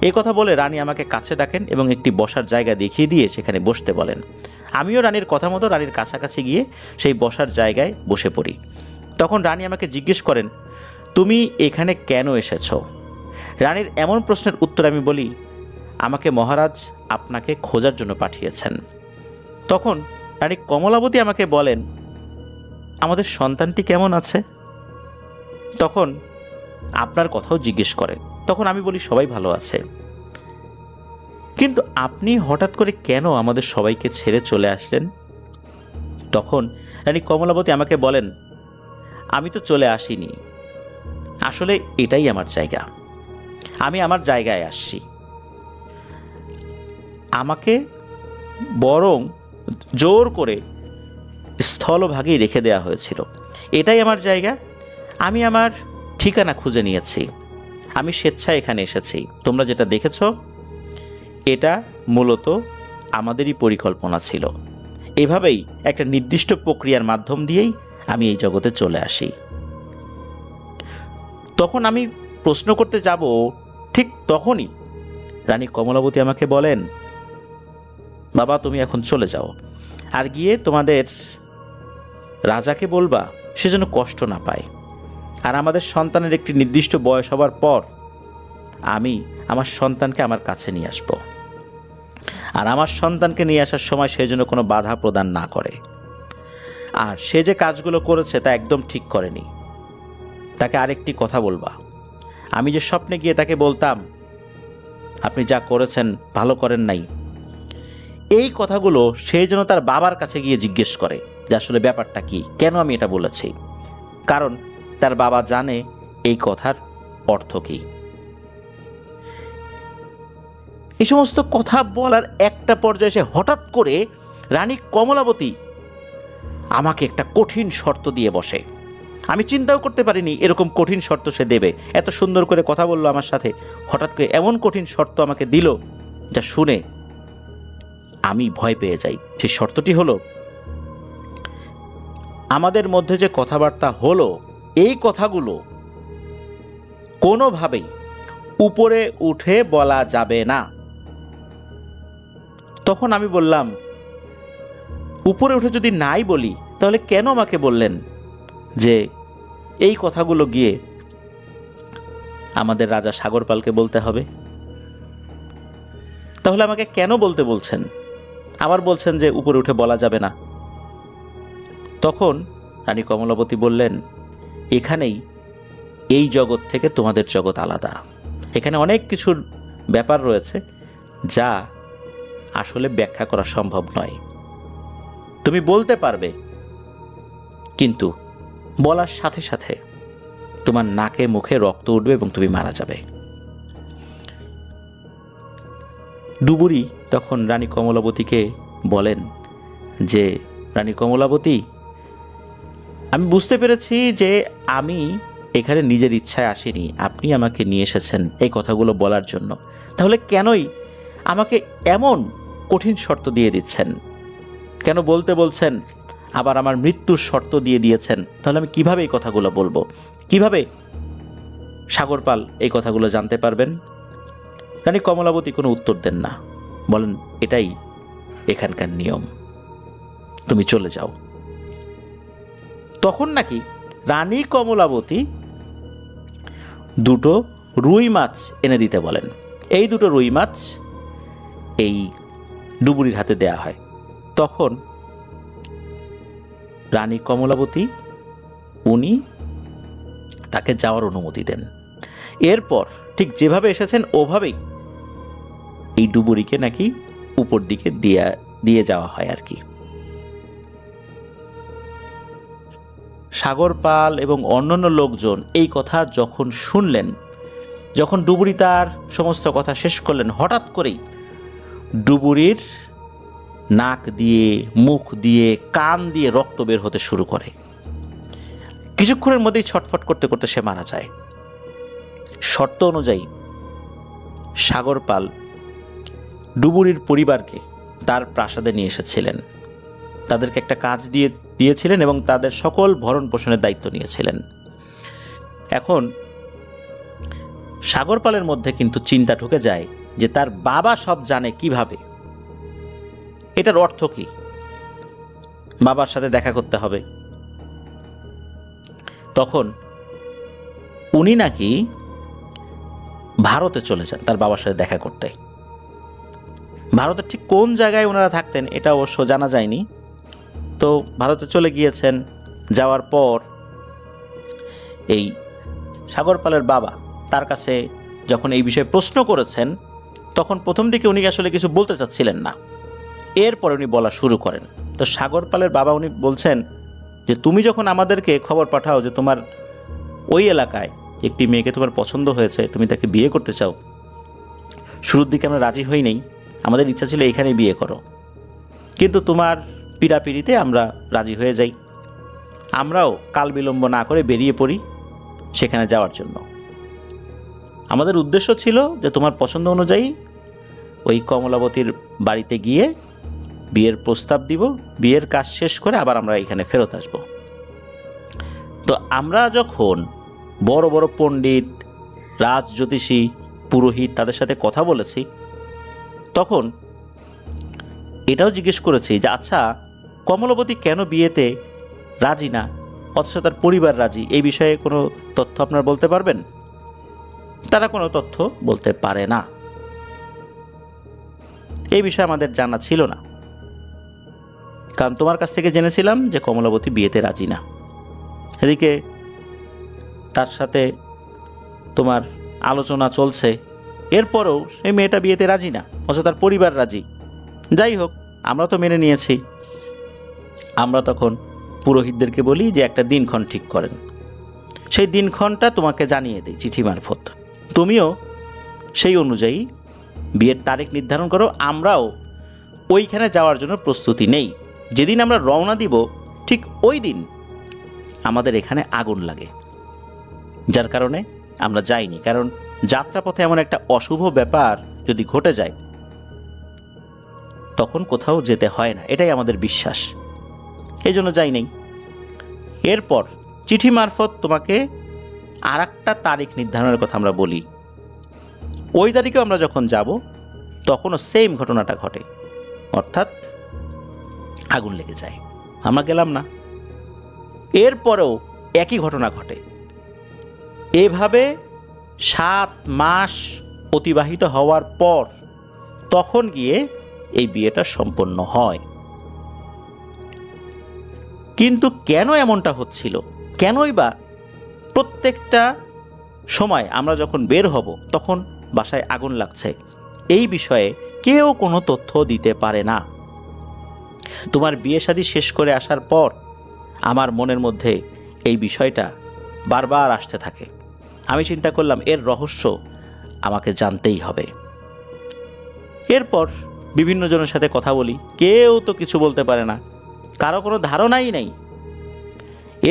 এই কথা বলে রানী আমাকে কাছে ডাকেন এবং একটি বসার জায়গা দেখিয়ে দিয়ে সেখানে বসতে বলেন। আমিও রানীর কথা মতো রানীর কাছাকাছি গিয়ে সেই বসার জায়গায় বসে পড়ি। তখন রানী আমাকে জিজ্ঞেস করেন, তুমি এখানে কেন এসেছো? রানীর এমন প্রশ্নের উত্তর আমি বলি, আমাকে মহারাজ আপনাকে খোঁজার জন্য পাঠিয়েছেন। তখন রানী কমলাবতী আমাকে বলেন, আমাদের সন্তানটি কেমন আছে? তখন আপনার কথাও জিজ্ঞেস করে। তখন আমি বলি, সবাই ভালো আছে। কিন্তু আপনি হঠাৎ করে কেন আমাদের সবাইকে ছেড়ে চলে আসলেন? তখন রানী কমলাবতী আমাকে বলেন, আমি তো চলে আসিনি, আসলে এটাই আমার জায়গা, আমি আমার জায়গায় আসছি। আমাকে বরং জোর করে স্থলভাগেই রেখে দেওয়া হয়েছিল। এটাই আমার জায়গা, আমি আমার ঠিকানা খুঁজে নিয়েছি, আমি স্বেচ্ছায় এখানে এসেছি। তোমরা যেটা দেখেছ এটা মূলত আমাদেরই পরিকল্পনা ছিল। এভাবেই একটা নির্দিষ্ট প্রক্রিয়ার মাধ্যম দিয়েই আমি এই জগতে চলে আসি। তখন আমি প্রশ্ন করতে যাব, ঠিক তখনই রানী কমলাবতী আমাকে বলেন, বাবা তুমি এখন চলে যাও, আর গিয়ে তোমাদের রাজাকে বলবা সে যেন কষ্ট না পায়। আর আমাদের সন্তানের একটি নির্দিষ্ট বয়স হবার পর আমি আমার সন্তানকে আমার কাছে নিয়ে আসব, আর আমার সন্তানকে নিয়ে আসার সময় সে যেন কোনো বাধা প্রদান না করে। আর সে যে কাজগুলো করেছে তা একদম ঠিক করেনি। তাকে আরেকটি কথা বলবা, আমি যে স্বপ্নে গিয়ে তাকে বলতাম আপনি যা করেছেন ভালো করেন নাই, এই কথাগুলো সে যেন তার বাবার কাছে গিয়ে জিজ্ঞেস করে যে আসলে ব্যাপারটা কি, কেন আমি এটা বলেছি। কারণ তার বাবা জানে এই কথার অর্থ কি। এই সমস্ত কথা বলার একটা পর্যায়ে এসে হঠাৎ করে রানী কমলাবতী আমাকে একটা কঠিন শর্ত দিয়ে বসে। আমি চিন্তাও করতে পারিনি এরকম কঠিন শর্ত সে দেবে। এত সুন্দর করে কথা বললো আমার সাথে, হঠাৎ করে এমন কঠিন শর্ত আমাকে দিল যা শুনে আমি ভয় পেয়ে যাই। সেই শর্তটি হলো, আমাদের মধ্যে যে কথাবার্তা হলো এই কথাগুলো কোনোভাবেই উপরে উঠে বলা যাবে না। তখন আমি বললাম, উপরে উঠে যদি নাই বলি তাহলে কেন আমাকে বললেন যে এই কথাগুলো গিয়ে আমাদের রাজা সাগরপালকে বলতে হবে? তাহলে আমাকে কেন বলতে বলছেন? আবার বলছেন যে উপরে উঠে বলা যাবে না। তখন রানী কমলাবতী বললেন, এখানেই এই জগৎ থেকে তোমাদের জগৎ আলাদা। এখানে অনেক কিছুর ব্যাপার রয়েছে যা আসলে ব্যাখ্যা করা সম্ভব নয়। তুমি বলতে পারবে, কিন্তু বলার সাথে সাথে তোমার নাকে মুখে রক্ত উঠবে এবং তুমি মারা যাবে। ডুবুরি তখন রানী কমলাবতীকে বলেন যে, রানী কমলাবতী, আমি বুঝতে পেরেছি যে আমি এখানে নিজের ইচ্ছায় আসিনি, আপনি আমাকে নিয়ে এসেছেন এই কথাগুলো বলার জন্য। তাহলে কেনই আমাকে এমন কঠিন শর্ত দিয়ে দিচ্ছেন? কেন বলতে বলছেন? আবার আমার মৃত্যুর শর্ত দিয়ে দিয়েছেন। তাহলে আমি কিভাবে এই কথাগুলো বলবো? কিভাবে সাগরপাল এই কথাগুলো জানতে পারবেন? রানী কমলাবতী কোনো উত্তর দেন না, বলেন, এটাই এখানকার নিয়ম, তুমি চলে যাও। তখন নাকি রানী কমলাবতী দুটো রুই মাছ এনে দিতে বলেন। এই দুটো রুই মাছ এই ডুবুরির হাতে দেয়া হয়। তখন রানী কমলাবতী উনি তাকে যাওয়ার অনুমতি দেন। এরপর ঠিক যেভাবে এসেছেন ওভাবেই এই ডুবুরিকে নাকি উপর দিকে দিয়ে যাওয়া হয় আর কি। সাগরপাল এবং অন্যান্য লোকজন এই কথা যখন শুনলেন, যখন ডুবুরি তার সমস্ত কথা শেষ করলেন, হঠাৎ করেই ডুবুরির নাক দিয়ে, মুখ দিয়ে, কান দিয়ে রক্ত বের হতে শুরু করে। কিছুক্ষণের মধ্যেই ছটফট করতে করতে সে মারা যায়। শর্ত অনুযায়ী সাগরপাল ডুবুরির পরিবারকে তার প্রাসাদে নিয়ে এসেছিলেন, তাদেরকে একটা কাজ দিয়েছিলেন এবং তাদের সকল ভরণ পোষণের দায়িত্ব নিয়েছিলেন। এখন সাগরপালের মধ্যে কিন্তু চিন্তা ঢুকে যায় যে তার বাবা সব জানে কিভাবে, এটার অর্থ কি? বাবার সাথে দেখা করতে হবে। তখন উনি নাকি ভারতে চলে যান তার বাবার সাথে দেখা করতে। ভারতের ঠিক কোন জায়গায় ওনারা থাকতেন এটা অবশ্য জানা যায়নি। তো ভারতে চলে গিয়েছেন। যাওয়ার পর এই সাগরপালের বাবা তার কাছে যখন এই বিষয়ে প্রশ্ন করেছেন, তখন প্রথম দিকে উনি আসলে কিছু বলতে চাচ্ছিলেন না। এরপর উনি বলা শুরু করেন। তো সাগরপালের বাবা উনি বলছেন যে, তুমি যখন আমাদেরকে খবর পাঠাও যে তোমার ওই এলাকায় একটি মেয়েকে তোমার পছন্দ হয়েছে, তুমি তাকে বিয়ে করতে চাও, শুরুর দিকে আমরা রাজি হই নাই, আমাদের ইচ্ছা ছিল এখানেই বিয়ে করো, কিন্তু তোমার পীড়াপিড়িতে আমরা রাজি হয়ে যাই। আমরাও কাল বিলম্ব না করে বেরিয়ে পড়ি সেখানে যাওয়ার জন্য। আমাদের উদ্দেশ্য ছিল যে তোমার পছন্দ অনুযায়ী ওই কমলাবতীর বাড়িতে গিয়ে বিয়ের প্রস্তাব দিব, বিয়ের কাজ শেষ করে আবার আমরা এখানে ফেরত আসব। তো আমরা যখন বড় বড় পণ্ডিত, রাজজ্যোতিষী, পুরোহিত তাদের সাথে কথা বলেছি, তখন এটাও জিজ্ঞেস করেছি যে আচ্ছা, কমলাবতী কেন বিয়েতে রাজি না অথচ তার পরিবার রাজি, এই বিষয়ে কোনো তথ্য আপনারা বলতে পারবেন? তারা কোনো তথ্য বলতে পারে না। এই বিষয়ে আমাদের জানা ছিল না, কারণ তোমার কাছ থেকে জেনেছিলাম যে কমলাবতী বিয়েতে রাজি না। এদিকে তার সাথে তোমার আলোচনা চলছে, এরপরেও সেই মেয়েটা বিয়েতে রাজি না অথচ তার পরিবার রাজি। যাই হোক, আমরা তো মেনে নিয়েছি। আমরা তখন পুরোহিতদেরকে বলি যে একটা দিনক্ষণ ঠিক করেন, সেই দিনক্ষণটা তোমাকে জানিয়ে দিই চিঠি মারফত, তুমিও সেই অনুযায়ী বিয়ের তারিখ নির্ধারণ করো। আমরাও ওইখানে যাওয়ার জন্য প্রস্তুতি নেই। যেদিন আমরা রওনা দিব ঠিক ওই দিন আমাদের এখানে আগুন লাগে, যার কারণে আমরা যাইনি। কারণ যাত্রাপথে এমন একটা অশুভ ব্যাপার যদি ঘটে যায় তখন কোথাও যেতে হয় না, এটাই আমাদের বিশ্বাস, এই জন্য যাই নেই। এরপর চিঠি মারফত তোমাকে আর একটা তারিখ নির্ধারণের কথা আমরা বলি। ওই তারিখেও আমরা যখন যাব তখনও সেম ঘটনাটা ঘটে, অর্থাৎ আগুন লেগে যায়। আমরা গেলাম না, এরপরেও একই ঘটনা ঘটে। এভাবে 7 মাস অতিবাহিত হওয়ার পর তখন গিয়ে এই বিয়েটা সম্পন্ন হয়। কিন্তু কেন এমনটা হচ্ছিল, কেনই বা প্রত্যেকটা সময় আমরা যখন বের হব তখন বাসায় আগুন লাগছে, এই বিষয়ে কেউ কোনো তথ্য দিতে পারে না। তোমার বিয়ে শাদী শেষ করে আসার পর আমার মনের মধ্যে এই বিষয়টা বারবার আসতে থাকে। আমি চিন্তা করলাম এর রহস্য আমাকে জানতেই হবে। এরপর বিভিন্ন জনের সাথে কথা বলি, কেউ তো কিছু বলতে পারে না, কারো কোনো ধারণাই নেই।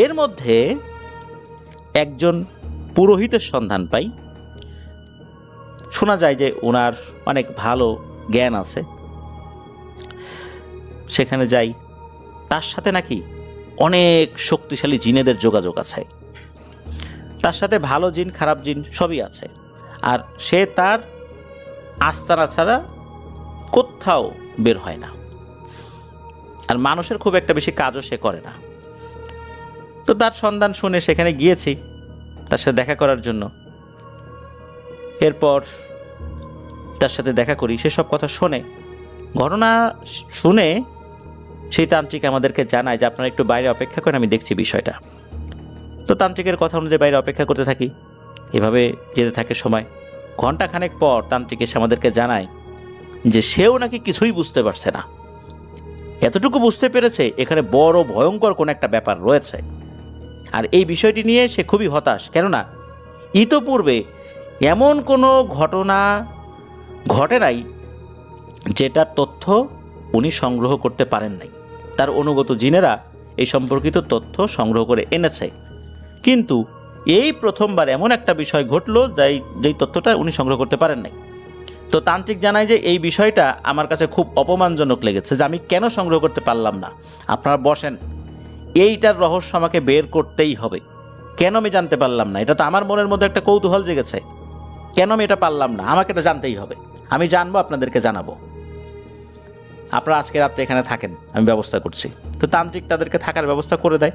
এর মধ্যে একজন পুরোহিতের সন্ধান পাই। শোনা যায় যে ওনার অনেক ভালো জ্ঞান আছে। সেখানে যাই, তার সাথে নাকি অনেক শক্তিশালী জিনেদের যোগাযোগ আছে। তার সাথে ভালো জিন খারাপ জিন সবই আছে, আর সে তার আস্তানা ছাড়া কোথাও বের হয় না, আর মানুষের খুব একটা বেশি কাজও সে করে না। তো তার সন্ধান শুনে সেখানে গিয়েছি তার সাথে দেখা করার জন্য। এরপর তার সাথে দেখা করি, সেসব কথা শোনে, ঘটনা শুনে সেই তান্ত্রিক আমাদেরকে জানায় যে আপনারা একটু বাইরে অপেক্ষা করেন, আমি দেখছি বিষয়টা। তো তান্ত্রিকের কথা অনুযায়ী বাইরে অপেক্ষা করতে থাকি। এভাবে যেতে থাকে সময়। ঘণ্টাখানেক পর তান্ত্রিক এসে আমাদেরকে জানায় যে সেও নাকি কিছুই বুঝতে পারছে না, এতটুকু বুঝতে পেরেছে এখানে বড় ভয়ঙ্কর কোনো একটা ব্যাপার রয়েছে। আর এই বিষয়টি নিয়ে সে খুবই হতাশ, কেননা ইতোপূর্বে এমন কোনো ঘটনা ঘটে নাই যেটার তথ্য উনি সংগ্রহ করতে পারেন নাই। তার অনুগত জিনেরা এই সম্পর্কিত তথ্য সংগ্রহ করে এনেছে, কিন্তু এই প্রথমবার এমন একটা বিষয় ঘটল যেই তথ্যটা উনি সংগ্রহ করতে পারেন নাই। তো তান্ত্রিক জানায় যে এই বিষয়টা আমার কাছে খুব অপমানজনক লেগেছে, যে আমি কেন সংগ্রহ করতে পারলাম না। আপনারা বসেন, এইটার রহস্য আমাকে বের করতেই হবে। কেন আমি জানতে পারলাম না, এটা তো আমার মনের মধ্যে একটা কৌতূহল জেগেছে। কেন আমি এটা পারলাম না, আমাকে এটা জানতেই হবে। আমি জানবো, আপনাদেরকে জানাবো। আপনারা আজকে রাত্রে এখানে থাকেন, আমি ব্যবস্থা করছি। তো তান্ত্রিক তাদেরকে থাকার ব্যবস্থা করে দেয়।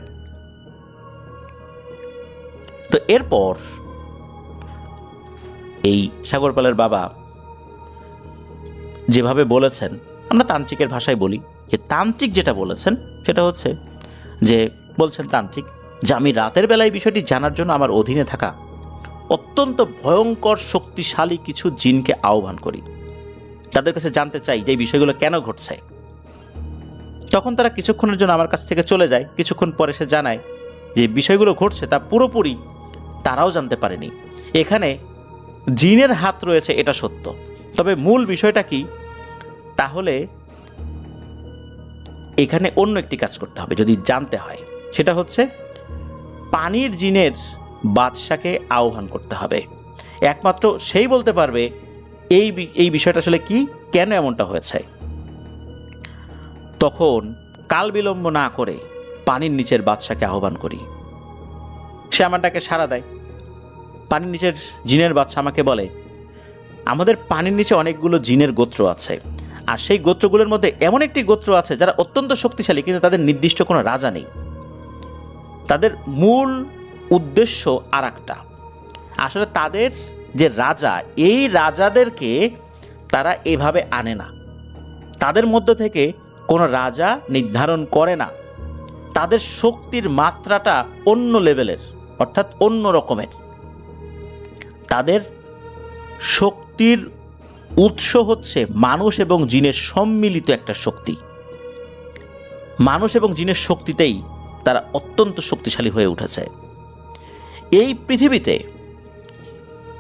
তো এরপর এই সাগরপালের বাবা যেভাবে বলেছেন, আমরা তান্ত্রিকের ভাষায় বলি, যে তান্ত্রিক যেটা বলেছেন সেটা হচ্ছে যে বলছেন তান্ত্রিক যে আমি রাতের বেলায় বিষয়টি জানার জন্য আমার অধীনে থাকা অত্যন্ত ভয়ঙ্কর শক্তিশালী কিছু জিনকে আহ্বান করি, তাদের কাছে জানতে চাই যে এই বিষয়গুলো কেন ঘটছে। তখন তারা কিছুক্ষণের জন্য আমার কাছ থেকে চলে যায়। কিছুক্ষণ পরে সে জানায় যে বিষয়গুলো ঘটছে তা পুরোপুরি তারাও জানতে পারেনি। এখানে জিনের হাত রয়েছে এটা সত্য, তবে মূল বিষয়টা কি, তাহলে এখানে অন্য একটি কাজ করতে হবে যদি জানতে হয়। সেটা হচ্ছে পানির জিনের বাদশাকে আহ্বান করতে হবে। একমাত্র সেই বলতে পারবে এই বিষয়টা আসলে কি, কেন এমনটা হয়েছে। তখন কাল বিলম্ব না করে পানির নিচের বাদশাকে আহ্বান করি। সে আমার ডাকে সাড়া দেয়। পানির নিচের জিনের বাদশা আমাকে বলে, আমাদের পানির নিচে অনেকগুলো জিনের গোত্র আছে, আর সেই গোত্রগুলোর মধ্যে এমন একটি গোত্র আছে যারা অত্যন্ত শক্তিশালী, কিন্তু তাদের নির্দিষ্ট কোনো রাজা নেই। তাদের মূল উদ্দেশ্য আর একটা, আসলে তাদের যে রাজা, এই রাজাদেরকে তারা এভাবে আনে না, তাদের মধ্য থেকে কোনো রাজা নির্ধারণ করে না। তাদের শক্তির মাত্রাটা অন্য লেভেলের, অর্থাৎ অন্য রকমের। তাদের শক্তির উৎস হচ্ছে মানুষ এবং জিনের সম্মিলিত একটা শক্তি। মানুষ এবং জিনের শক্তিতেই তারা অত্যন্ত শক্তিশালী হয়ে উঠেছে। এই পৃথিবীতে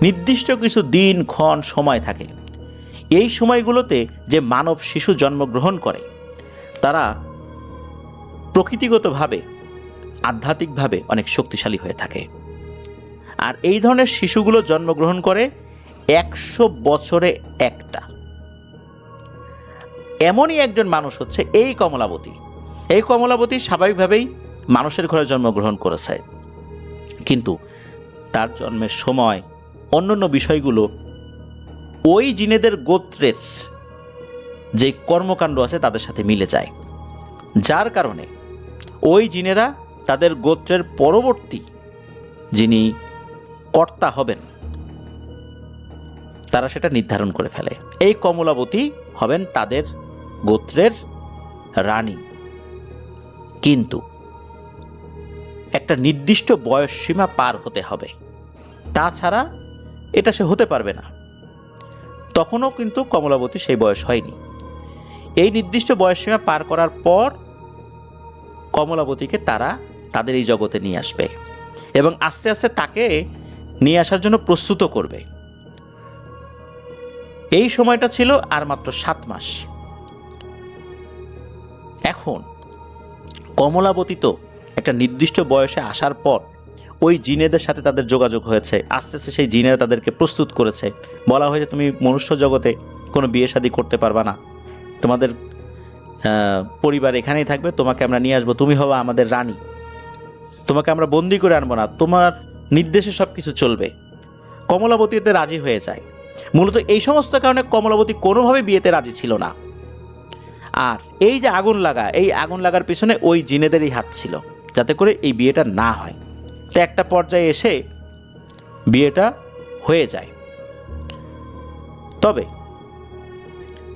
নির্দিষ্ট কিছু দিন ক্ষণ সময় থাকে, এই সময়গুলোতে যে মানব শিশু জন্মগ্রহণ করে তারা প্রকৃতিগতভাবে আধ্যাত্মিকভাবে অনেক শক্তিশালী হয়ে থাকে। আর এই ধরনের শিশুগুলো জন্মগ্রহণ করে 100 বছরে একটা। এমনই একজন মানুষ হচ্ছে এই কমলাবতী। এই কমলাবতী স্বাভাবিকভাবেই মানুষের ঘরে জন্মগ্রহণ করেছে, কিন্তু তার জন্মের সময় অন্যান্য বিষয়গুলো ওই জিনেদের গোত্রের যে কর্মকাণ্ড আছে তাদের সাথে মিলে যায়, যার কারণে ওই জিনেরা তাদের গোত্রের পরবর্তী যিনি কর্তা হবেন তারা সেটা নির্ধারণ করে ফেলে। এই কমলাবতী হবেন তাদের গোত্রের রানী, কিন্তু একটা নির্দিষ্ট বয়স সীমা পার হতে হবে, তাছাড়া এটা সে হতে পারবে না। তখনও কিন্তু কমলাবতী সেই বয়স হয়নি। এই নির্দিষ্ট বয়স সীমা পার করার পর কমলাবতীকে তারা তাদের এই জগতে নিয়ে আসবে এবং আস্তে আস্তে তাকে নিয়ে আসার জন্য প্রস্তুত করবে। এই সময়টা ছিল আর মাত্র 7 মাস। এখন কমলাবতী তো একটা নির্দিষ্ট বয়সে আসার পর ওই জিনেদের সাথে তাদের যোগাযোগ হয়েছে, আস্তে আস্তে সেই জিনেরা তাদেরকে প্রস্তুত করেছে। বলা হয়েছে তুমি মনুষ্য জগতে কোনো বিয়ে শাদী করতে পারবা না, তোমাদের পরিবার এখানেই থাকবে, তোমাকে আমরা নিয়ে আসবো, তুমি হবা আমাদের রানী, তোমাকে আমরা বন্দি করে আনবো না, তোমার নির্দেশে সব কিছু চলবে। কমলাবতী এতে রাজি হয়ে যায়। মূলত এই সমস্ত কারণে কমলাবতী কোনোভাবে বিয়েতে রাজি ছিল না। আর এই যে আগুন লাগা, এই আগুন লাগার পিছনে ওই জিনেদেরই হাত ছিল, যাতে করে এই বিয়েটা না হয়। তো একটা পর্যায়ে এসে বিয়েটা হয়ে যায়। তবে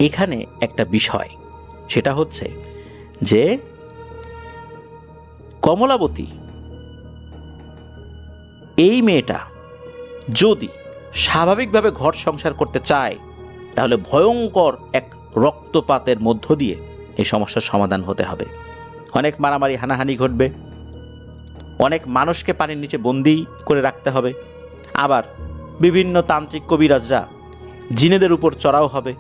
এখানে একটা বিষয়, সেটা হচ্ছে যে কমলাবতী এই মেয়েটা যদি স্বাভাবিকভাবে ঘর সংসার করতে চায়, তাহলে ভয়ঙ্কর এক রক্তপাতের মধ্য দিয়ে এই সমস্যার সমাধান হতে হবে। অনেক মারামারি হানাহানি ঘটবে, অনেক মানুষকে পানির নিচে বন্দি করে রাখতে হবে, আবার বিভিন্ন তান্ত্রিক কবিরাজরা জিনেদের উপর চড়াও হবে।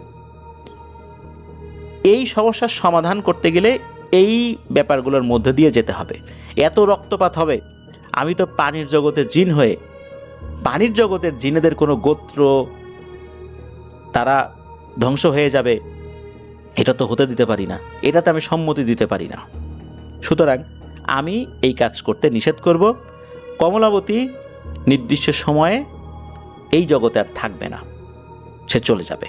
এই সমস্যার সমাধান করতে গেলে এই ব্যাপারগুলোর মধ্যে দিয়ে যেতে হবে। এত রক্তপাত হবে, আমি তো পানির জগতে জিন হয়ে পানির জগতের জিনেদের কোনো গোত্র তারা ধ্বংস হয়ে যাবে, এটা তো হতে দিতে পারি না, এটাতে আমি সম্মতি দিতে পারি না। সুতরাং আমি এই কাজ করতে নিষেধ করব। কমলাবতী নির্দিষ্ট সময়ে এই জগতে আর থাকবে না, সে চলে যাবে।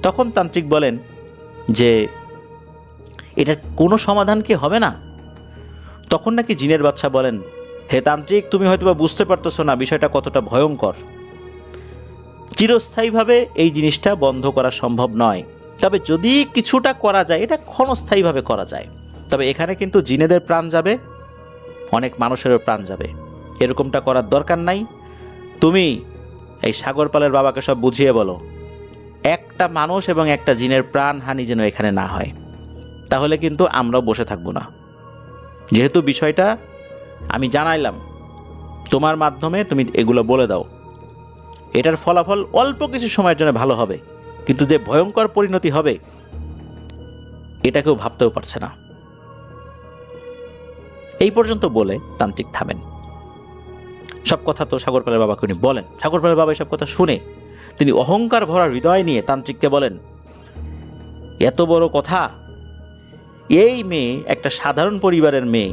তখন তান্ত্রিক বলেন যে এটার কোনো সমাধান কি হবে না? তখন নাকি জিনের বাদশা বলেন, হে তান্ত্রিক, তুমি হয়তো বা বুঝতে পারতেছো না বিষয়টা কতটা ভয়ঙ্কর। চিরস্থায়ীভাবে এই জিনিসটা বন্ধ করা সম্ভব নয়, তবে যদি কিছুটা করা যায়, এটা ক্ষণস্থায়ীভাবে করা যায়। তবে এখানে কিন্তু জিনেদের প্রাণ যাবে, অনেক মানুষেরও প্রাণ যাবে, এরকমটা করার দরকার নাই। তুমি এই সাগরপালের বাবাকে সব বুঝিয়ে বলো, একটা মানুষ এবং একটা জিনের প্রাণহানি যেন এখানে না হয়। তাহলে কিন্তু আমরাও বসে থাকবো না। যেহেতু বিষয়টা আমি জানাইলাম, তোমার মাধ্যমে তুমি এগুলো বলে দাও, এটার ফলাফল অল্প কিছু সময়ের জন্য ভালো হবে, কিন্তু যে ভয়ঙ্কর পরিণতি হবে এটা কেউ ভাবতেও পারছে না। এই পর্যন্ত বলে তান্ত্রিক থামেন। সব কথা তো সাগরপালের বাবাকে উনি বলেন। সাগরপালের বাবা এসব কথা শুনে তিনি অহংকার ভরা হৃদয় নিয়ে তান্ত্রিককে বলেন, এত বড় কথা! এই মেয়ে একটা সাধারণ পরিবারের মেয়ে,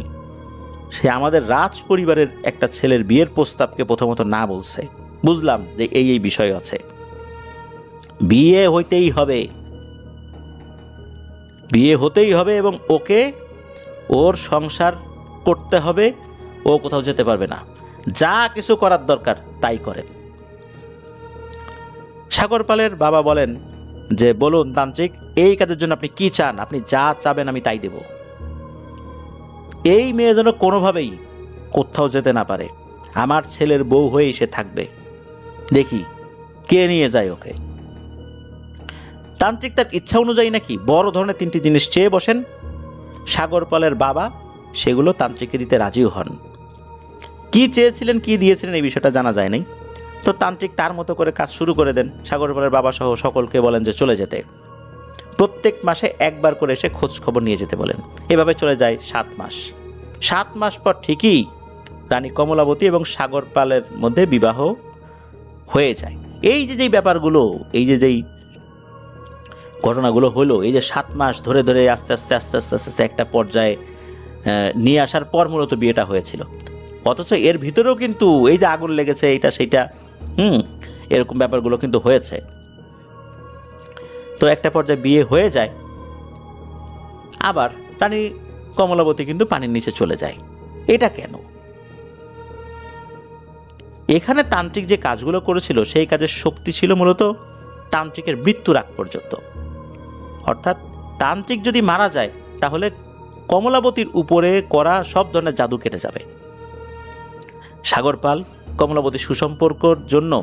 সে আমাদের রাজ পরিবারের একটা ছেলের বিয়ের প্রস্তাবকে প্রথমত না বলছে। বুঝলাম যে এই বিষয় আছে, বিয়ে হইতেই হবে, বিয়ে হতেই হবে এবং ওকে ওর সংসার করতে হবে, ও কোথাও যেতে পারবে না, যা কিছু করার দরকার তাই করেন। সাগরপালের বাবা বলেন যে বলুন তান্ত্রিক, এই কাজের জন্য আপনি কি চান? আপনি যা চাবেন আমি তাই দেব। এই মেয়ে যেন কোনোভাবেই কোথাও যেতে না পারে, আমার ছেলের বউ হয়েই সে থাকবে, দেখি কে নিয়ে যায় ওকে। তান্ত্রিক তার ইচ্ছা অনুযায়ী নাকি বড় ধরনের 3টি জিনিস চেয়ে বসেন। সাগরপালের বাবা সেগুলো তান্ত্রিককে দিতে রাজিও হন। কি চেয়েছিলেন, কি দিয়েছিলেন এই বিষয়টা জানা যায় নাই। তো তান্ত্রিক তার মতো করে কাজ শুরু করে দেন। সাগরপালের বাবা সহ সকলকে বলেন যে চলে যেতে। প্রত্যেক মাসে একবার করে এসে খোঁজ খবর নিয়ে যেতে বলেন। এভাবে চলে যায় 7 মাস। 7 মাস পর ঠিকই রানী কমলাবতী এবং সাগর পালের মধ্যে বিবাহ হয়ে যায়। এই যে যেই ব্যাপারগুলো, এই যে যেই ঘটনাগুলো হলো, এই যে 7 মাস ধরে ধরে আস্তে আস্তে আস্তে আস্তে আস্তে আস্তে একটা পর্যায়ে নিয়ে আসার পর মূলত বিয়েটা হয়েছিল। অথচ এর ভিতরেও কিন্তু এই যে আগুন লেগেছে, এইটা সেইটা এরকম ব্যাপারগুলো কিন্তু হয়েছে। তো একটা পর্যায়ে বিয়ে হয়ে যায়, আবার রানী কমলাবতী কিন্তু পানির নিচে চলে যায়। এটা কেন? এখানে তান্ত্রিক যে কাজগুলো করেছিল সেই কাজের শক্তি ছিল মূলত তান্ত্রিকের মৃত্যুর আগ পর্যন্ত। অর্থাৎ তান্ত্রিক যদি মারা যায় তাহলে কমলাবতীর উপরে করা সব ধরনের জাদু কেটে যাবে। সাগর পাল কমলাবতীর সুসম্পর্কর জন্য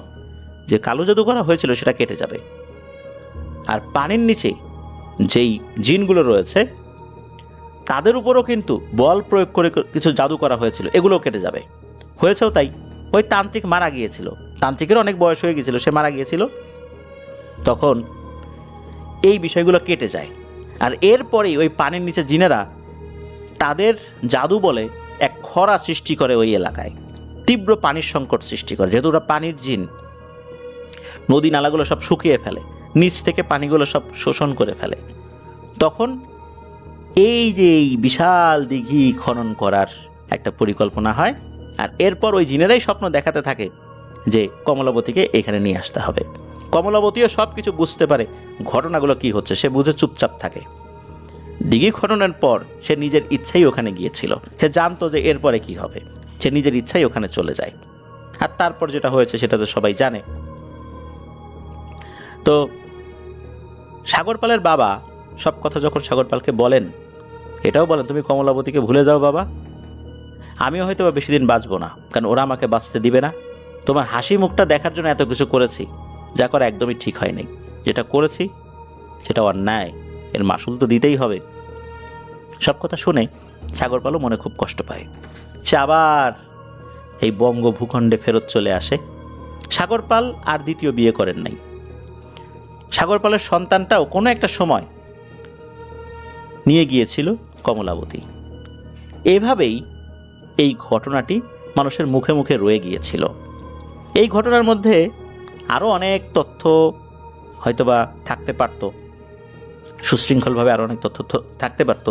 যে কালো জাদু করা হয়েছিল সেটা কেটে যাবে। আর পানির নিচে যেই জিনগুলো রয়েছে তাদের উপরও কিন্তু বল প্রয়োগ করে কিছু জাদু করা হয়েছিল, এগুলোও কেটে যাবে। হয়েছেও তাই। ওই তান্ত্রিক মারা গিয়েছিল, তান্ত্রিকের অনেক বয়স হয়ে গিয়েছিল, সে মারা গিয়েছিল, তখন এই বিষয়গুলো কেটে যায়। আর এরপরেই ওই পানির নিচে জিনেরা তাদের জাদু বলে এক খরা সৃষ্টি করে ওই এলাকায়, তীব্র পানির সংকট সৃষ্টি করে। যেহেতু ওরা পানির জিন, নদী নালাগুলো সব শুকিয়ে ফেলে, নিচ থেকে পানিগুলো সব শোষণ করে ফেলে। তখন এই যে এই বিশাল দিঘি খনন করার একটা পরিকল্পনা হয়। আর এরপর ওই জিনেরাই স্বপ্ন দেখাতে থাকে যে কমলাবতীকে এখানে নিয়ে আসতে হবে। কমলাবতীও সব কিছু বুঝতে পারে ঘটনাগুলো কি হচ্ছে, সে বুঝে চুপচাপ থাকে। দিঘি খননের পর সে নিজের ইচ্ছাই ওখানে গিয়েছিল, সে জানতো যে এরপরে কি হবে, সে নিজের ইচ্ছাই ওখানে চলে যায়। আর তারপর যেটা হয়েছে সেটা তো সবাই জানে। তো সাগরপালের বাবা সব কথা যখন সাগরপালকে বলেন, এটাও বলেন তুমি কমলাবতীকে ভুলে যাও বাবা, আমিও হয়তো বেশি দিন বাঁচবো না, কারণ ওরা আমাকে বাঁচতে দিবে না। তোমার হাসি মুখটা দেখার জন্য এত কিছু করেছি, যা করা একদমই ঠিক হয়নি। যেটা করেছি সেটা অন্যায়, এর মাসুল তো দিতেই হবে। সব কথা শুনে সাগরপালও মনে খুব কষ্ট পায়। সে আবার এই বঙ্গ ভূখণ্ডে ফেরত চলে আসে। সাগরপাল আর দ্বিতীয় বিয়ে করেন নাই। সাগরপালের সন্তানটাও কোনো একটা সময় নিয়ে গিয়েছিল কমলাবতী। এভাবেই এই ঘটনাটি মানুষের মুখে মুখে রয়ে গিয়েছিল। এই ঘটনার মধ্যে আরও অনেক তথ্য হয়তোবা থাকতে পারত, সুশৃঙ্খলভাবে আরও অনেক তথ্য থাকতে পারত,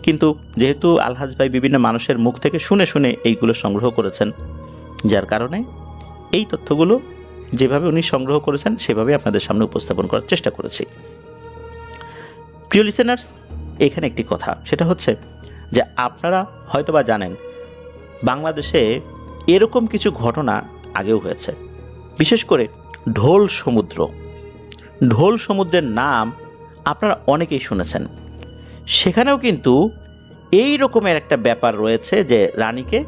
কিন্তু যেহেতু আলহাজ ভাই বিভিন্ন মানুষের মুখ থেকে শুনে শুনে এইগুলো সংগ্রহ করেছেন, যার কারণে এই তথ্যগুলো যেভাবে উনি সংগ্রহ করেছেন সেভাবে আপনাদের সামনে উপস্থাপন করার চেষ্টা করেছি। প্রিয় লিসেনার্স, এখানে একটি কথা, সেটা হচ্ছে যে আপনারা হয়তোবা জানেন বাংলাদেশে এরকম কিছু ঘটনা আগেও হয়েছে। বিশেষ করে ঢোল সমুদ্র, ঢোল সমুদ্রের নাম আপনারা অনেকেই শুনেছেন। সেখানেও কিন্তু এই রকমের একটা ব্যাপার রয়েছে যে রানীকে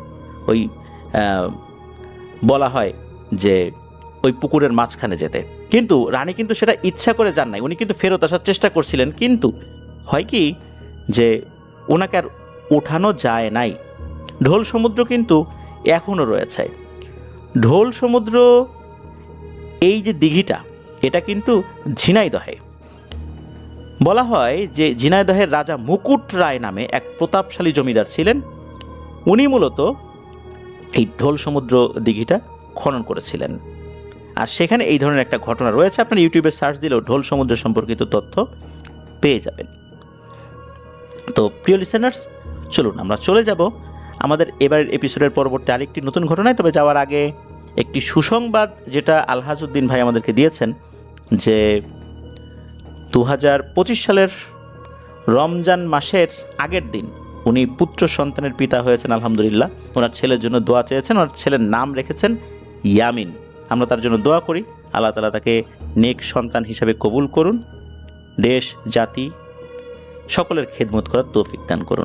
ওই বলা হয় যে ওই পুকুরের মাঝখানে যেতে, কিন্তু রানী কিন্তু সেটা ইচ্ছা করে যান নাই, উনি কিন্তু ফেরত আসার চেষ্টা করছিলেন, কিন্তু হয় কি যে ওনাকে আর ওঠানো যায় নাই। ঢোল সমুদ্র কিন্তু এখনও রয়েছে। ঢোল সমুদ্র এই যে দিঘিটা, এটা কিন্তু ঝিনাইদহে। বলা হয় যে ঝিনাইদহের রাজা মুকুট রায় নামে এক প্রতাপশালী জমিদার ছিলেন, উনি মূলত এই ঢোল সমুদ্র দিঘিটা খনন করেছিলেন। আর সেখানে এই ধরনের একটা ঘটনা রয়েছে, আপনার ইউটিউবে সার্চ দিলেও ঢোল সমুদ্র সম্পর্কিত তথ্য পেয়ে যাবেন। তো প্রিয় লিসেনার্স, চলুন আমরা চলে যাব আমাদের এবারের এপিসোডের পরবর্তী আরেকটি নতুন ঘটনায়। তবে যাওয়ার আগে একটি সুসংবাদ যেটা আলহাজউদ্দিন ভাই আমাদেরকে দিয়েছেন, যে 2025 সালের রমজান মাসের আগের দিন উনি পুত্র সন্তানের পিতা হয়েছেন, আলহামদুলিল্লাহ। ওনার ছেলের জন্য দোয়া চেয়েছেন, ওনার ছেলের নাম রেখেছেন ইয়ামিন। আমরা তার জন্য দোয়া করি, আল্লাহ তাআলা তাকে নেক সন্তান হিসেবে কবুল করুন, দেশ জাতি সকলের খেদমত করার তৌফিক দান করুন।